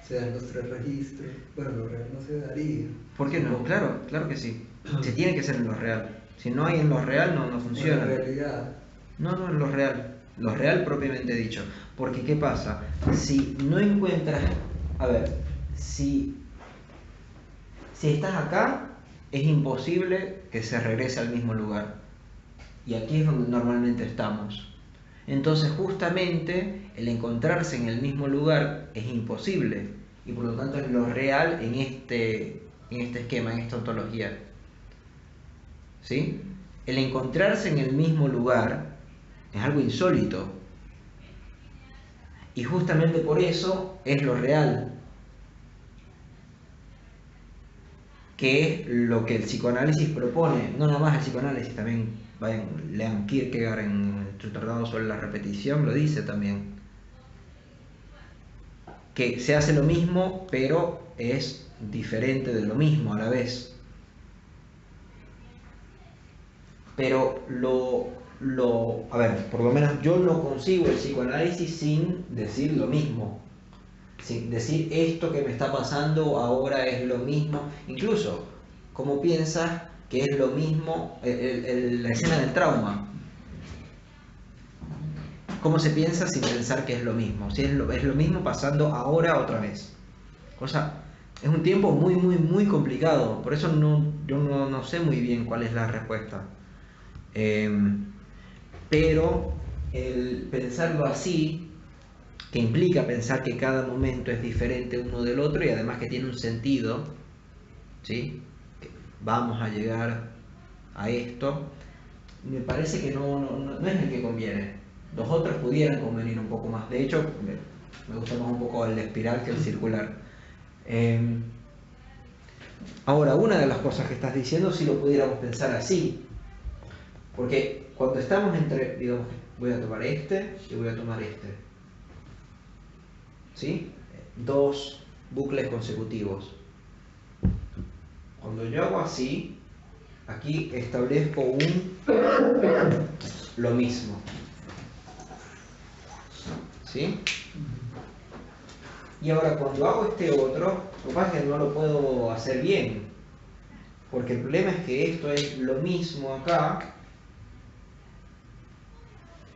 sea en los 3 registros. Bueno, lo real no se daría. ¿Por qué no? Claro, claro que sí. Se tiene que ser en lo real. Si no hay en lo real, no funciona. En realidad. No, en lo real. Lo real propiamente dicho. Porque ¿qué pasa? Si no encuentras... A ver, si estás acá, es imposible que se regrese al mismo lugar. Y aquí es donde normalmente estamos. Entonces justamente el encontrarse en el mismo lugar es imposible. Y por lo tanto es lo real en este esquema, en esta ontología. ¿Sí? El encontrarse en el mismo lugar es algo insólito. Y justamente por eso es lo real. Que es lo que el psicoanálisis propone. No nada más el psicoanálisis, también lean Kierkegaard en su tratado sobre la repetición, lo dice también. Que se hace lo mismo, pero es diferente de lo mismo a la vez. Pero a ver, por lo menos yo no consigo el psicoanálisis sin decir lo mismo. Sin decir esto que me está pasando ahora es lo mismo. Incluso, ¿cómo piensas que es lo mismo la escena del trauma? ¿Cómo se piensa sin pensar que es lo mismo? Si es lo mismo pasando ahora otra vez. Es un tiempo muy, muy, muy complicado. Por eso yo no sé muy bien cuál es la respuesta. Pero el pensarlo así, que implica pensar que cada momento es diferente uno del otro y además que tiene un sentido, ¿sí? Que vamos a llegar a esto, me parece que no es el que conviene. Los otros pudieran convenir un poco más. De hecho, me gusta más un poco el espiral que el circular. Ahora, una de las cosas que estás diciendo, si lo pudiéramos pensar así, porque cuando estamos entre, digamos, voy a tomar este y voy a tomar este, ¿sí? 2 bucles consecutivos. Cuando yo hago así, aquí establezco lo mismo, ¿sí? Y ahora cuando hago este otro, lo que pasa es que no lo puedo hacer bien, porque el problema es que esto es lo mismo acá,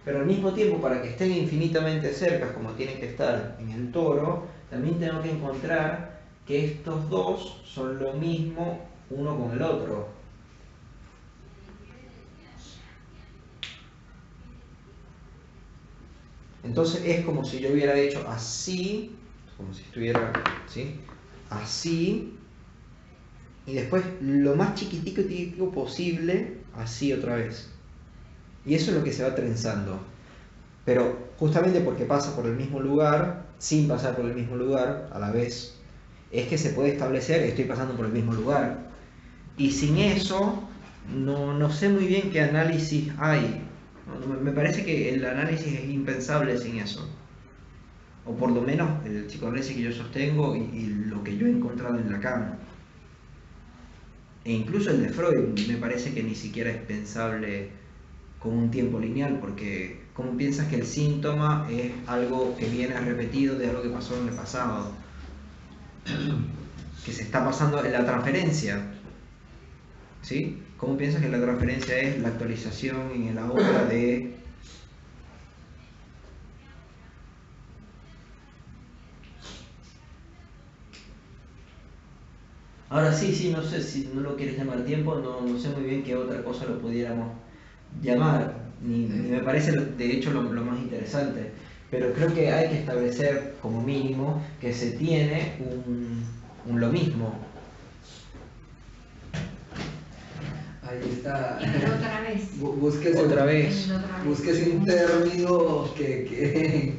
pero al mismo tiempo, para que estén infinitamente cerca, como tienen que estar en el toro, también tengo que encontrar que estos dos son lo mismo uno con el otro. Entonces es como si yo hubiera hecho así, como si estuviera, ¿sí? Así, y después lo más chiquitico posible, así otra vez. Y eso es lo que se va trenzando. Pero justamente porque pasa por el mismo lugar, sin pasar por el mismo lugar a la vez, es que se puede establecer, estoy pasando por el mismo lugar. Y sin eso, no sé muy bien qué análisis hay. Me parece que el análisis es impensable sin eso. O por lo menos el psicoanálisis que yo sostengo y lo que yo he encontrado en Lacan. E incluso el de Freud me parece que ni siquiera es pensable con un tiempo lineal, porque ¿cómo piensas que el síntoma es algo que viene repetido de algo que pasó en el pasado? Que se está pasando en la transferencia, ¿sí? ¿Cómo piensas que la transferencia es la actualización en el ahora de... Ahora sí, no sé si no lo quieres llamar tiempo, no sé muy bien qué otra cosa lo pudiéramos llamar, ni me parece de hecho lo más interesante, pero creo que hay que establecer como mínimo que se tiene un lo mismo. Ahí está. Otra vez. Búsquese un término que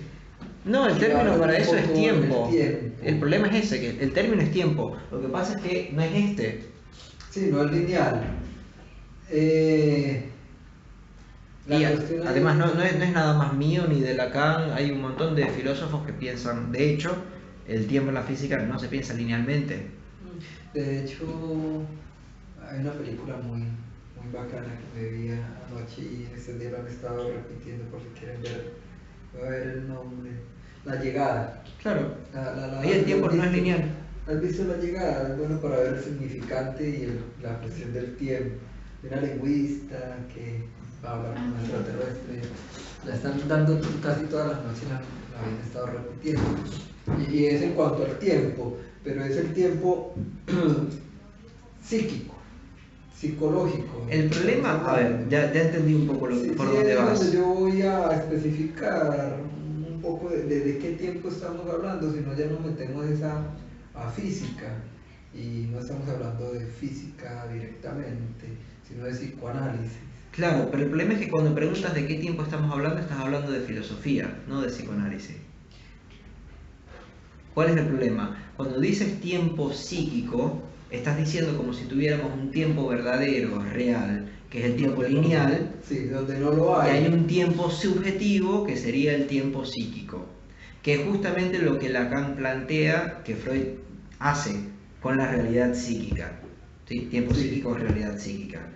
No, el término para eso es tiempo. tiempo. El problema es ese, que el término es tiempo. Lo que pasa es que no es este. Sí, no es lineal. Y además no es nada más mío ni de Lacan. Hay un montón de filósofos que piensan. De hecho, el tiempo en la física no se piensa linealmente. De hecho, hay una película muy bacana que me vi anoche y en este día lo han estado repitiendo por si quieren ver. Voy a ver el nombre. La llegada. Claro, ahí el tiempo no es lineal. ¿Has visto La llegada? Es bueno para ver el significante y la cuestión del tiempo. De una lingüista que va a hablar con un extraterrestre. La están dando casi todas las noches, la habían estado repitiendo. Y es en cuanto al tiempo, pero es el tiempo psíquico, psicológico. El problema, a ver, ya entendí un poco por dónde vas. Yo voy a especificar un poco de qué tiempo estamos hablando, si no ya nos metemos a física, y no estamos hablando de física directamente, sino de psicoanálisis. Claro, pero el problema es que cuando preguntas de qué tiempo estás hablando de filosofía, no de psicoanálisis. ¿Cuál es el problema? Cuando dices tiempo psíquico, estás diciendo como si tuviéramos un tiempo verdadero, real, que es el tiempo lineal, sí, donde no lo hay. Y hay un tiempo subjetivo que sería el tiempo psíquico, que es justamente lo que Lacan plantea que Freud hace con la realidad psíquica. ¿Sí? Tiempo psíquico, realidad psíquica.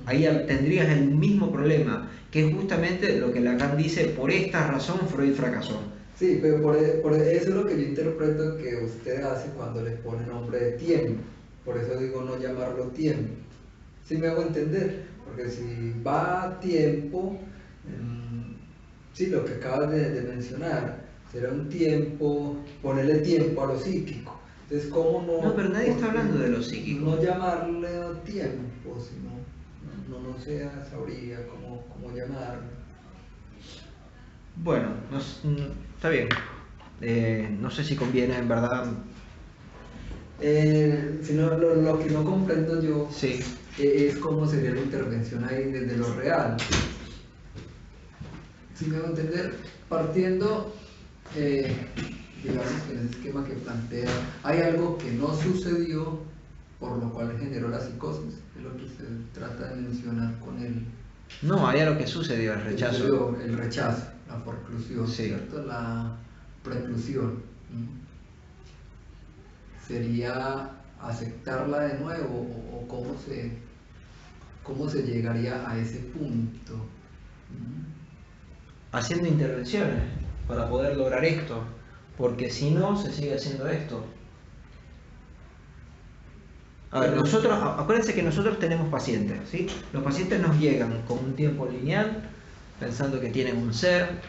Ahí tendrías el mismo problema, que es justamente lo que Lacan dice: por esta razón Freud fracasó. Sí, pero por eso es lo que yo interpreto que usted hace cuando le pone nombre de tiempo. Por eso digo no llamarlo tiempo. ¿Sí me hago entender? Porque si va a tiempo, sí, lo que acabas de mencionar, será un tiempo, ponerle tiempo a lo psíquico. Entonces, ¿cómo no? No, pero nadie está hablando de lo psíquico. No llamarle tiempo, sino, no sé, sabría cómo llamarlo. Bueno, está bien. No sé si conviene, en verdad. Sino lo que no comprendo yo sí. Es cómo sería la intervención ahí desde lo real. Si me voy a entender, partiendo, digamos que en ese esquema que plantea, hay algo que no sucedió, por lo cual generó la psicosis, es lo que se trata de mencionar con el... No, hay algo que sucedió, el rechazo. El rechazo, la forclusión, sí. ¿cierto? La preclusión. ¿Sería aceptarla de nuevo o cómo se llegaría a ese punto? Haciendo intervenciones para poder lograr esto, porque si no se sigue haciendo esto. A ver, acuérdense que nosotros tenemos pacientes, ¿sí? Los pacientes nos llegan con un tiempo lineal, pensando que tienen un ser,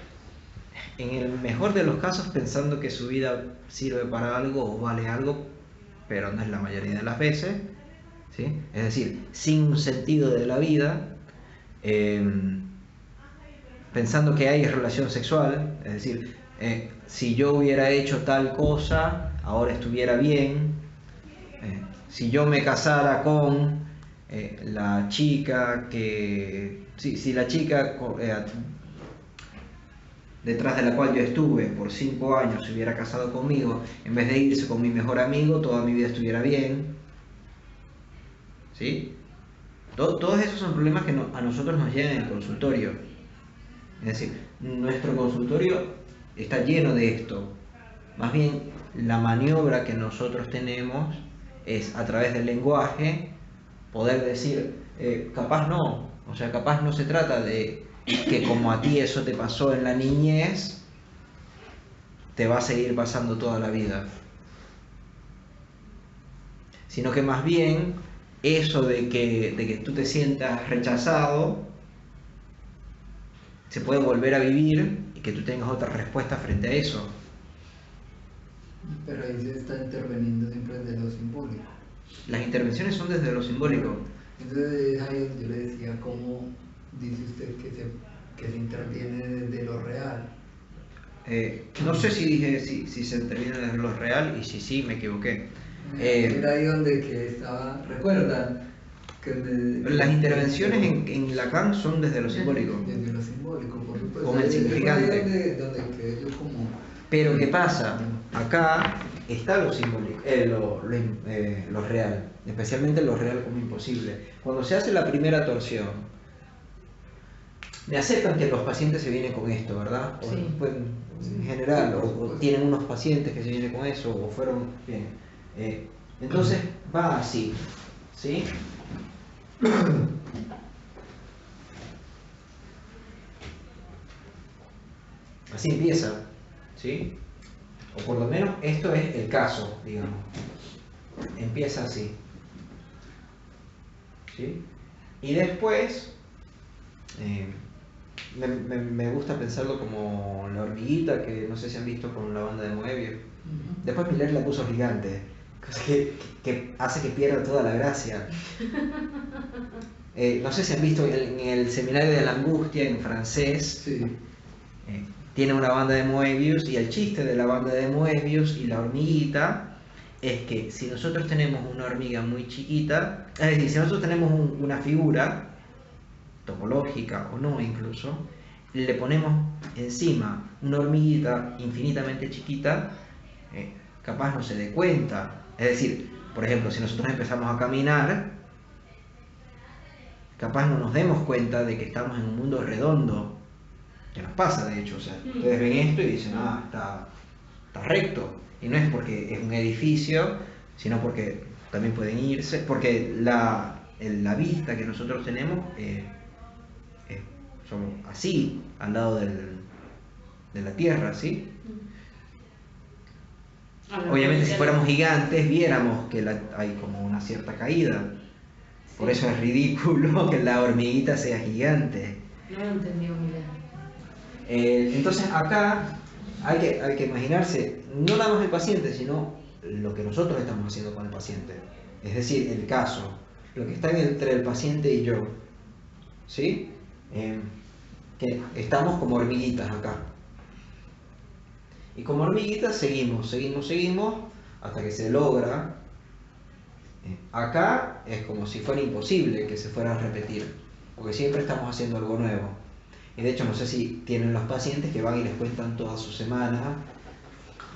en el mejor de los casos pensando que su vida sirve para algo o vale algo, pero no es la mayoría de las veces, ¿sí? Es decir, sin un sentido de la vida, pensando que hay relación sexual, es decir, si yo hubiera hecho tal cosa, ahora estuviera bien. Si yo me casara con la chica que... Si la chica detrás de la cual yo estuve por 5 años se hubiera casado conmigo, en vez de irse con mi mejor amigo, toda mi vida estuviera bien. ¿Sí? Todos esos son problemas que a nosotros nos llegan en el consultorio. Es decir, nuestro consultorio está lleno de esto. Más bien, la maniobra que nosotros tenemos es, a través del lenguaje, poder decir, capaz no, o sea, capaz no se trata de que como a ti eso te pasó en la niñez, te va a seguir pasando toda la vida, sino que más bien eso de que tú te sientas rechazado se puede volver a vivir y que tú tengas otra respuesta frente a eso. Pero ahí se está interviniendo siempre desde lo simbólico. Las intervenciones son desde lo simbólico. Entonces ahí donde yo le decía cómo dice usted que se interviene desde lo real. No sé si dije si se interviene desde lo real, y si sí, me equivoqué. Era ahí donde que estaba, ¿recuerdan? Las intervenciones en Lacan son desde lo simbólico. Desde lo simbólico, por supuesto. Con el significante. Donde quedé yo como... Pero ¿qué pasa? Acá está lo simbólico, lo real, especialmente lo real como imposible. Cuando se hace la primera torsión, me aceptan que los pacientes se vienen con esto, ¿verdad? O Sí. pues, en general, o tienen unos pacientes que se vienen con eso, o fueron, bien. Entonces va así, ¿sí? Así empieza, ¿sí? O por lo menos esto es el caso, digamos. Empieza así, ¿sí? Y después, me gusta pensarlo como la hormiguita, que no sé si han visto con la banda de Moebius. Después Miller la puso gigante, cosa que hace que pierda toda la gracia. No sé si han visto en el seminario de la angustia en francés. Sí. Tiene una banda de Moebius y el chiste de la banda de Moebius y la hormiguita es que si nosotros tenemos una hormiga muy chiquita, es decir, si nosotros tenemos una figura topológica o no incluso, le ponemos encima una hormiguita infinitamente chiquita, capaz no se dé cuenta. Es decir, por ejemplo, si nosotros empezamos a caminar, capaz no nos demos cuenta de que estamos en un mundo redondo, que nos pasa de hecho, o sea, ustedes ven esto y dicen, está recto, y no es porque es un edificio, sino porque también pueden irse, porque la vista que nosotros tenemos somos así, al lado de la Tierra, ¿sí? Obviamente si fuéramos gigantes viéramos que hay como una cierta caída. Por eso es ridículo que la hormiguita sea gigante. No lo entendí muy bien. Entonces acá hay que imaginarse no nada más el paciente, sino lo que nosotros estamos haciendo con el paciente. Es decir, el caso, lo que está entre el paciente y yo. ¿Sí? Que estamos como hormiguitas acá. Y como hormiguitas seguimos hasta que se logra. Acá es como si fuera imposible que se fuera a repetir, porque siempre estamos haciendo algo nuevo. Y de hecho no sé si tienen los pacientes que van y les cuentan toda su semana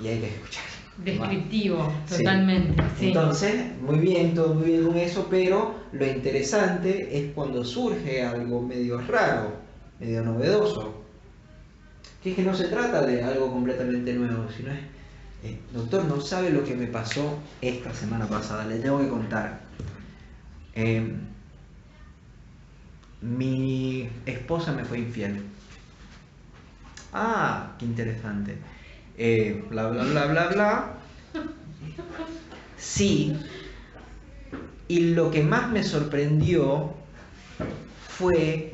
y hay que escuchar. Descriptivo, Sí. Totalmente. Sí. Entonces, muy bien, todo muy bien con eso, pero lo interesante es cuando surge algo medio raro, medio novedoso. Que es que no se trata de algo completamente nuevo, sino es, doctor, no sabe lo que me pasó esta semana pasada, le tengo que contar. Mi esposa me fue infiel. Ah, qué interesante. Bla, bla, bla, bla, bla. Sí. Y lo que más me sorprendió fue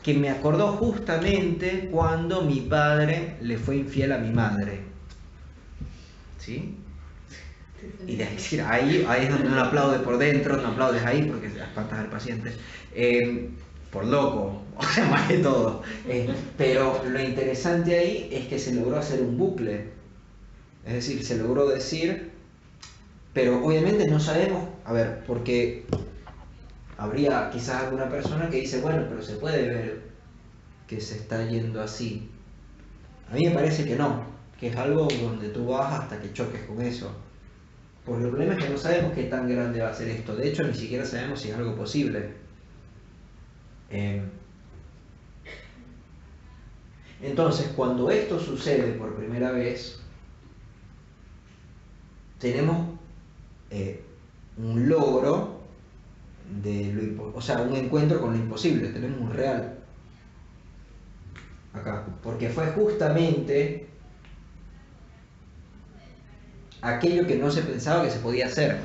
que me acordó justamente cuando mi padre le fue infiel a mi madre. ¿Sí? Y de decir, ahí es donde uno aplaude por dentro, no aplaudes ahí porque espantas al paciente. Por loco, o sea, más que todo. Pero lo interesante ahí es que se logró hacer un bucle. Es decir, se logró decir, pero obviamente no sabemos, a ver, porque habría quizás alguna persona que dice, bueno, pero se puede ver que se está yendo así. A mí me parece que no, que es algo donde tú vas hasta que choques con eso. Porque el problema es que no sabemos qué tan grande va a ser esto. De hecho, ni siquiera sabemos si es algo posible. Entonces, cuando esto sucede por primera vez, tenemos un logro de o sea, un encuentro con lo imposible, tenemos un real acá, porque fue justamente aquello que no se pensaba que se podía hacer.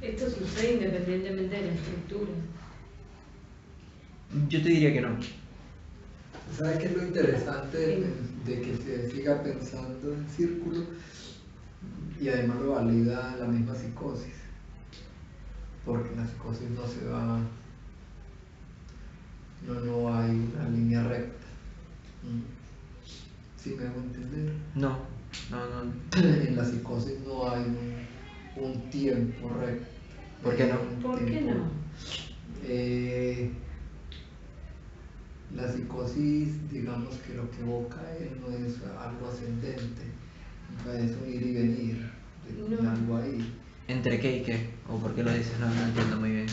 Esto sucede independientemente de la estructura. Yo te diría que no. ¿Sabes qué es lo interesante de que se siga pensando en círculo? Y además lo valida la misma psicosis, porque en la psicosis no se va, no hay una línea recta. ¿Sí me hago entender? No. En la psicosis no hay un tiempo recto. ¿Por qué no? ¿Por qué no? La psicosis, digamos que lo que evoca no es algo ascendente, es un ir y venir, de algo ahí. ¿Entre qué y qué? ¿O por qué lo dices? No entiendo muy bien.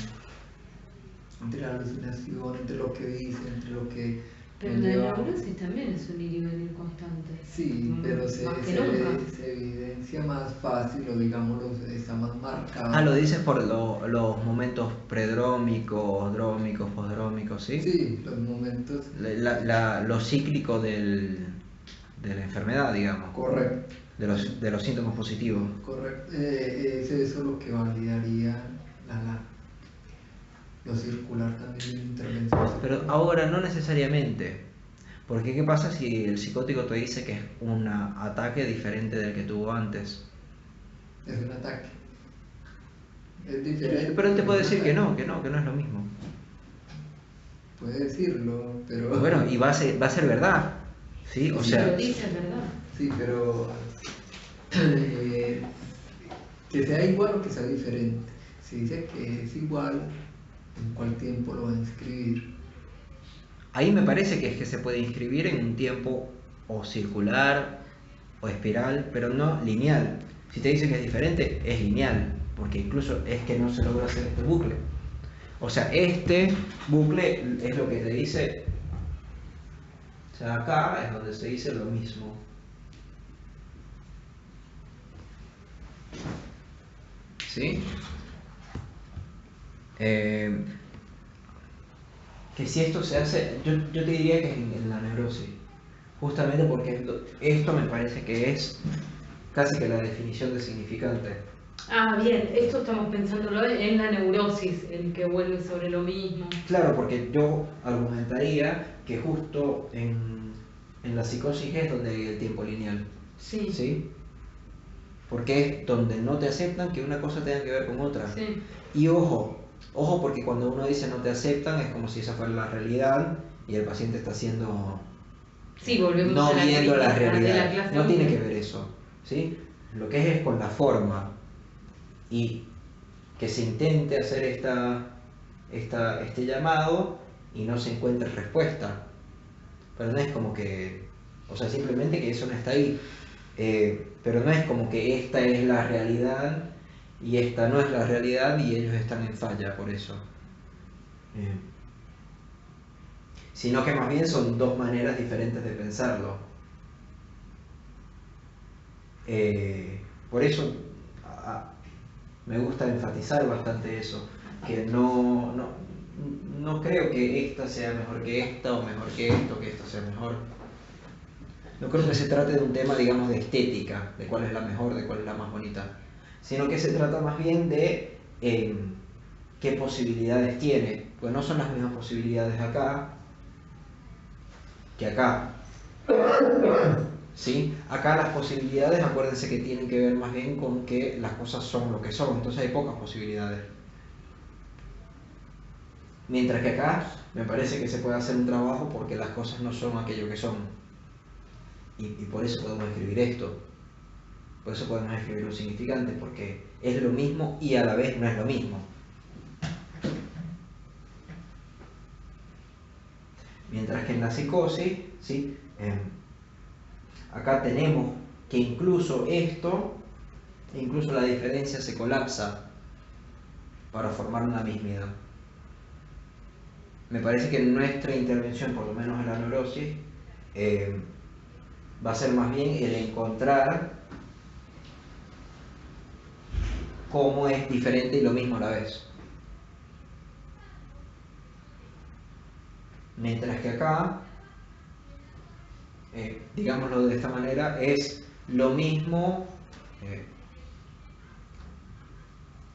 entre la alucinación, entre lo que dice, entre lo que Pero me la lleva. neurosis también es un ir y venir constante. Sí, pero se, Más que se, nunca. se evidencia más fácil, o digamos, está más marcado. Ah, lo dices por los momentos predrómicos, drómicos, posdrómicos, ¿sí? Sí, los momentos. Lo cíclico de la enfermedad, digamos. Correcto, De los síntomas positivos. correcto. Es eso lo que validaría lo circular también de la intervención. Pero ahora no necesariamente. Porque ¿qué pasa si el psicótico te dice que es un ataque diferente del que tuvo antes? Es un ataque. Es diferente. Pero él te puede es un decir que ataque. no es lo mismo. Puede decirlo, pero. Bueno, y va a ser verdad. ¿Sí? O Si sea, lo dice, es verdad. Sí, pero. Que sea igual o que sea diferente. Si dice que es igual, ¿en cuál tiempo lo va a inscribir? ahí me parece que es que se puede inscribir en un tiempo o circular o espiral, pero no lineal. Si te dice que es diferente, es lineal, porque incluso es que no se logra hacer este bucle. O sea, este bucle es lo que te dice, o sea, acá es donde se dice lo mismo. ¿Sí? Que si esto se hace, yo te diría que es en la neurosis, justamente porque esto me parece que es casi que la definición de significante. Ah, bien, esto estamos pensándolo en la neurosis, el que vuelve sobre lo mismo. Claro, porque yo argumentaría que justo en la psicosis es donde hay el tiempo lineal. Sí. ¿Sí? Porque es donde no te aceptan que una cosa tenga que ver con otra. Sí. Y ojo porque cuando uno dice no te aceptan es como si esa fuera la realidad y el paciente está haciendo Sí, volvemos no a la viendo la crítica de la realidad. clase No tiene uno. que ver eso, ¿sí? Lo que es con la forma y que se intente hacer este llamado y no se encuentre respuesta. Pero no es como que, o sea, simplemente que eso no está ahí. Pero no es como que esta es la realidad y esta no es la realidad y ellos están en falla por eso. Sino que más bien son dos maneras diferentes de pensarlo. Por eso me gusta enfatizar bastante eso, que no creo que esta sea mejor que esta o mejor que esto, que esto sea mejor. No creo que se trate de un tema, digamos, de estética, de cuál es la mejor, de cuál es la más bonita, sino que se trata más bien de qué posibilidades tiene, pues no son las mismas posibilidades acá que acá. ¿Sí? Acá las posibilidades, acuérdense que tienen que ver más bien con que las cosas son lo que son, entonces hay pocas posibilidades. Mientras que acá me parece que se puede hacer un trabajo porque las cosas no son aquello que son. Y por eso podemos escribir esto. Por eso podemos escribir un significante, porque es lo mismo y a la vez no es lo mismo. Mientras que en la psicosis, ¿sí? Acá tenemos que incluso incluso la diferencia se colapsa para formar una mismidad. Me parece que nuestra intervención, por lo menos en la neurosis, va a ser más bien el encontrar cómo es diferente y lo mismo a la vez. Mientras que acá, digámoslo de esta manera, es lo mismo,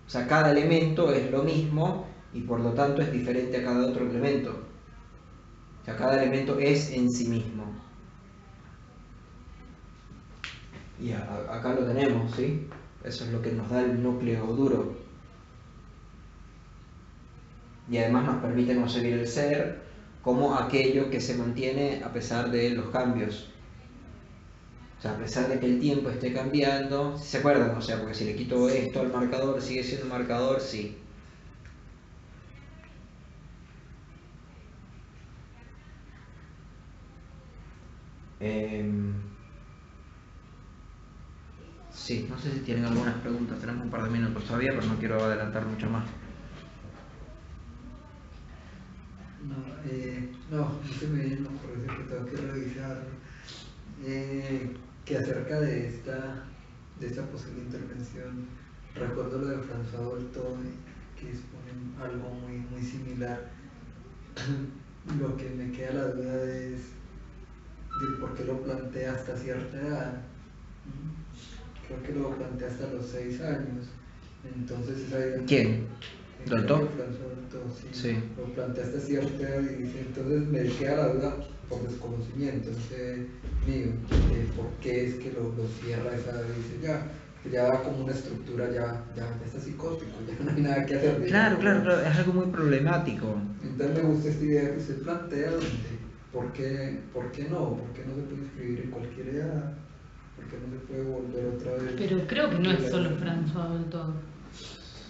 o sea, cada elemento es lo mismo y por lo tanto es diferente a cada otro elemento. O sea, cada elemento es en sí mismo. Y acá lo tenemos, ¿sí? Eso es lo que nos da el núcleo duro. Y además nos permite concebir el ser como aquello que se mantiene a pesar de los cambios. O sea, a pesar de que el tiempo esté cambiando, ¿se acuerdan? O sea, porque si le quito esto al marcador, ¿sigue siendo marcador? Sí. Sí, no sé si tienen algunas preguntas, tenemos un par de minutos todavía, pero no quiero adelantar mucho más. no se me viene, por eso que tengo que revisarlo, que acerca de esta posible intervención, recuerdo lo de François Dolto, que exponen algo muy similar. Lo que me queda la duda es de por qué lo plantea hasta cierta edad. Creo que lo plantea hasta los 6 años. Entonces es ahí. ¿Quién? ¿Dolto? Sí. Lo plantea hasta cierta edad y dice, entonces me queda la duda por desconocimiento mío, de por qué es que lo cierra a esa edad y dice ya da como una estructura, ya está psicótico, ya no hay nada que hacer. Claro, es algo muy problemático. Entonces me gusta esta idea que se plantea, ¿por qué no? ¿Por qué no se puede inscribir en cualquier edad? ¿Por qué no se puede volver otra vez? Pero creo que no es solo François Dolto.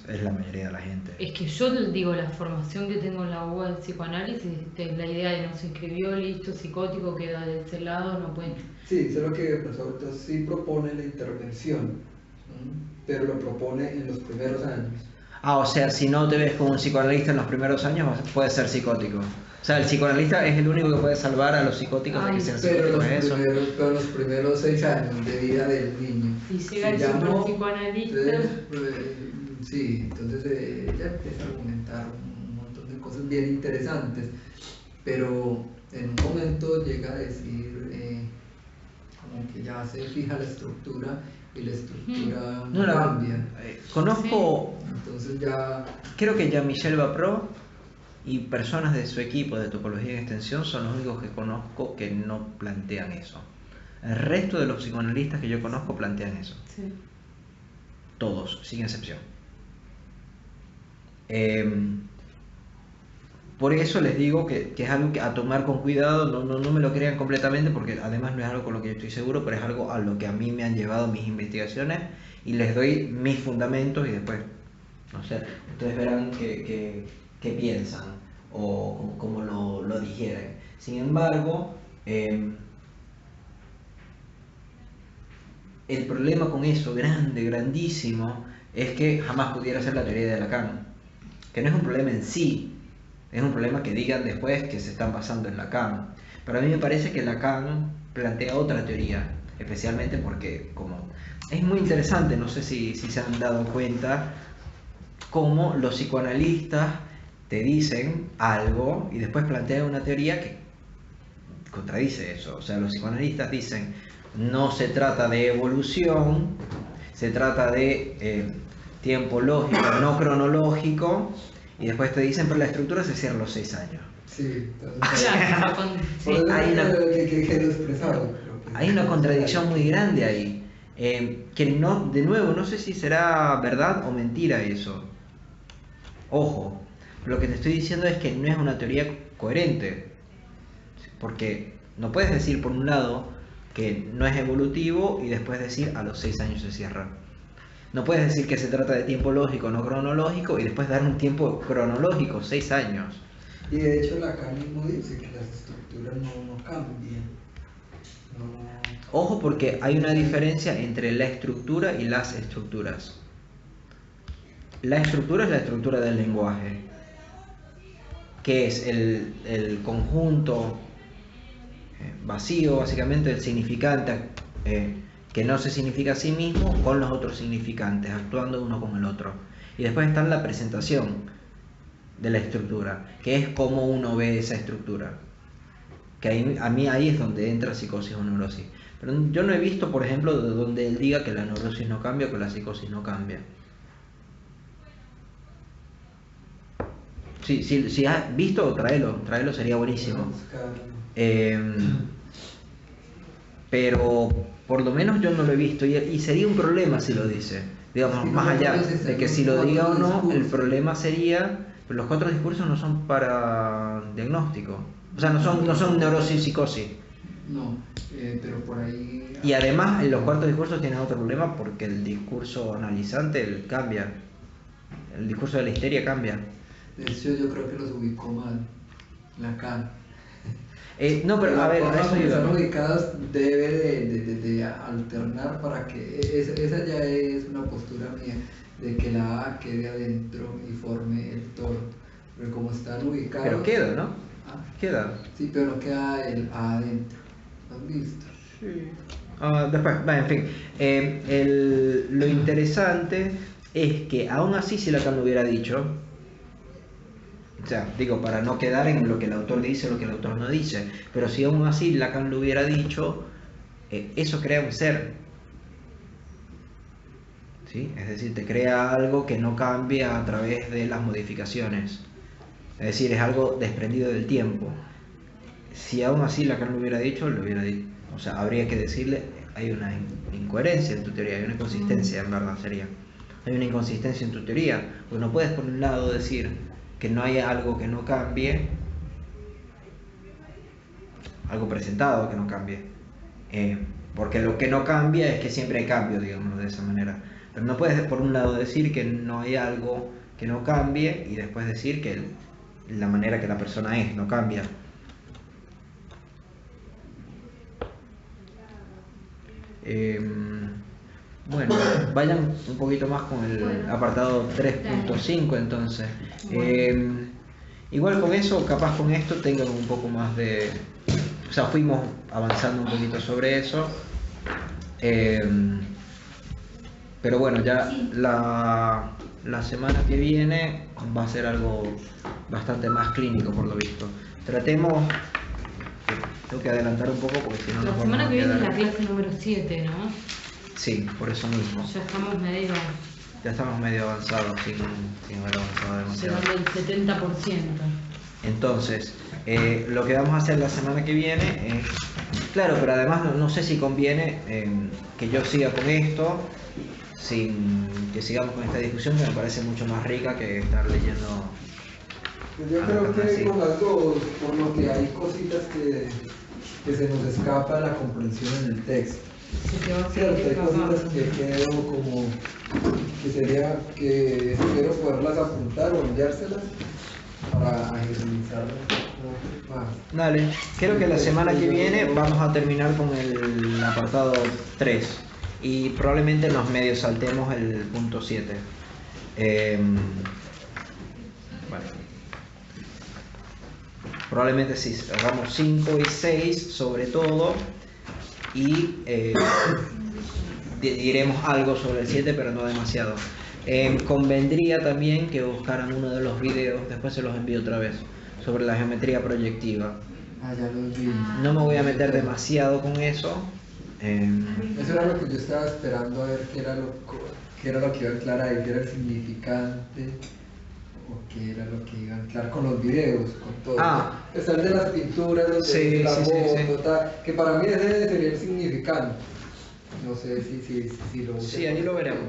Es la mayoría de la gente. Es que yo digo, la formación que tengo en la UBA de psicoanálisis, la idea de no se inscribió, listo, psicótico, queda de ese lado, no puede. Sí, solo que el profesor Dolto sí propone la intervención, pero lo propone en los primeros años. O sea, si no te ves como un psicoanalista en los primeros años, puedes ser psicótico. O sea, el psicoanalista es el único que puede salvar a los psicóticos de que sean psicóticos. Pero los primeros 6 años de vida del niño. Si llega el super psicoanalista. Sí, entonces ya empieza a argumentar un montón de cosas bien interesantes, pero en un momento llega a decir como que ya se fija la estructura y la estructura no cambia. Conozco, entonces ya... Creo que Jean-Michel Bapro y personas de su equipo de topología y extensión son los únicos que conozco que no plantean eso. El resto de los psicoanalistas que yo conozco plantean eso. Sí. Todos, sin excepción. Por eso les digo que es algo a tomar con cuidado, no me lo crean completamente, porque además no es algo con lo que yo estoy seguro, pero es algo a lo que a mí me han llevado mis investigaciones y les doy mis fundamentos y después, no sé, ustedes verán qué piensan o cómo lo digieren. Sin embargo, el problema con eso, grandísimo, es que jamás pudiera ser la teoría de Lacan, que no es un problema en sí, es un problema que digan después que se están basando en Lacan. Pero a mí me parece que Lacan plantea otra teoría, especialmente porque como es muy interesante, no sé si se han dado cuenta, cómo los psicoanalistas te dicen algo y después plantean una teoría que contradice eso. O sea, los psicoanalistas dicen, no se trata de evolución, se trata de tiempo lógico, no cronológico, y después te dicen, pero la estructura se cierra a los 6 años. Sí, hay una contradicción muy grande ahí, que no, de nuevo, no sé si será verdad o mentira eso. Ojo, lo que te estoy diciendo es que no es una teoría coherente, porque no puedes decir por un lado que no es evolutivo y después decir a los 6 años se cierra. No puedes decir que se trata de tiempo lógico, no cronológico, y después dar un tiempo cronológico, 6 años. Y de hecho Lacan mismo dice que las estructuras no cambian. Ojo, porque hay una diferencia entre la estructura y las estructuras. La estructura es la estructura del lenguaje, que es el conjunto vacío, básicamente, el significante que no se significa a sí mismo con los otros significantes, actuando uno con el otro. Y después está la presentación de la estructura, que es cómo uno ve esa estructura. Que a mí ahí es donde entra psicosis o neurosis. Pero yo no he visto, por ejemplo, de donde él diga que la neurosis no cambia o que la psicosis no cambia. Si has visto, tráelo, sería buenísimo. Pero por lo menos yo no lo he visto y sería un problema si lo dice. Digamos, más allá de que si lo diga o no, el problema sería, pero los 4 discursos no son para diagnóstico. O sea, no son neurosis y psicosis. No, pero por ahí... Y además, los 4 discursos tienen otro problema porque el discurso analizante cambia. El discurso de la histeria cambia. De hecho, yo creo que los ubicó mal, Lacan. No, pero a ver, eso están ubicadas debe de alternar para que... Esa ya es una postura mía, de que la A quede adentro y forme el toro. Pero como están ubicados... Pero queda, ¿no? Queda. Sí, pero no queda el A adentro. ¿Lo has visto? Sí. Después, en fin. Lo interesante es que aún así si Lacan lo hubiera dicho, o sea, digo, para no quedar en lo que el autor dice o lo que el autor no dice, pero si aún así Lacan lo hubiera dicho, eso crea un ser. ¿Sí? Es decir, te crea algo que no cambia a través de las modificaciones. Es decir, es algo desprendido del tiempo. Si aún así Lacan lo hubiera dicho, o sea, habría que decirle, hay una incoherencia en tu teoría, hay una inconsistencia, en verdad sería. Hay una inconsistencia en tu teoría, porque no puedes por un lado decir que no hay algo que no cambie, algo presentado que no cambie, porque lo que no cambia es que siempre hay cambio, digámoslo de esa manera. Pero no puedes por un lado decir que no hay algo que no cambie y después decir que la manera que la persona es no cambia. Bueno, vayan un poquito más con el apartado 3.5 entonces. Igual con eso, capaz con esto tengan un poco más de... O sea, fuimos avanzando un poquito sobre eso. Pero bueno, ya la semana que viene va a ser algo bastante más clínico por lo visto. Tratemos... Tengo que adelantar un poco porque si no... La semana que viene es la clase número 7, ¿no? Sí, por eso mismo. Ya estamos medio avanzados, sin haber avanzado demasiado. Llegando al 70%. Entonces, lo que vamos a hacer la semana que viene es... Claro, pero además no sé si conviene que yo siga con esto, sin que sigamos con esta discusión que me parece mucho más rica que estar leyendo... Yo creo que con las dos, por lo que hay cositas que se nos escapa la comprensión en el texto. Cierto, hay cositas que quedo como que sería que espero poderlas apuntar o enviárselas para agilizarlas un poco más. Dale, creo que la semana que viene vamos a terminar con el apartado 3 y probablemente nos medio saltemos el punto 7. Bueno. Probablemente sí, hagamos 5 y 6 sobre todo y diremos algo sobre el 7 pero no demasiado. Convendría también que buscaran uno de los videos, después se los envío otra vez, sobre la geometría proyectiva. Ya los vi. No me voy a meter demasiado con eso. Eso era lo que yo estaba esperando a ver qué era lo que iba a aclarar, qué era el significante. O qué era lo que iba a entrar con los videos, con todo. Pesar de las pinturas, de la foto, que para mí ese sería el significante. No sé si lo... Sí, ahí lo veremos.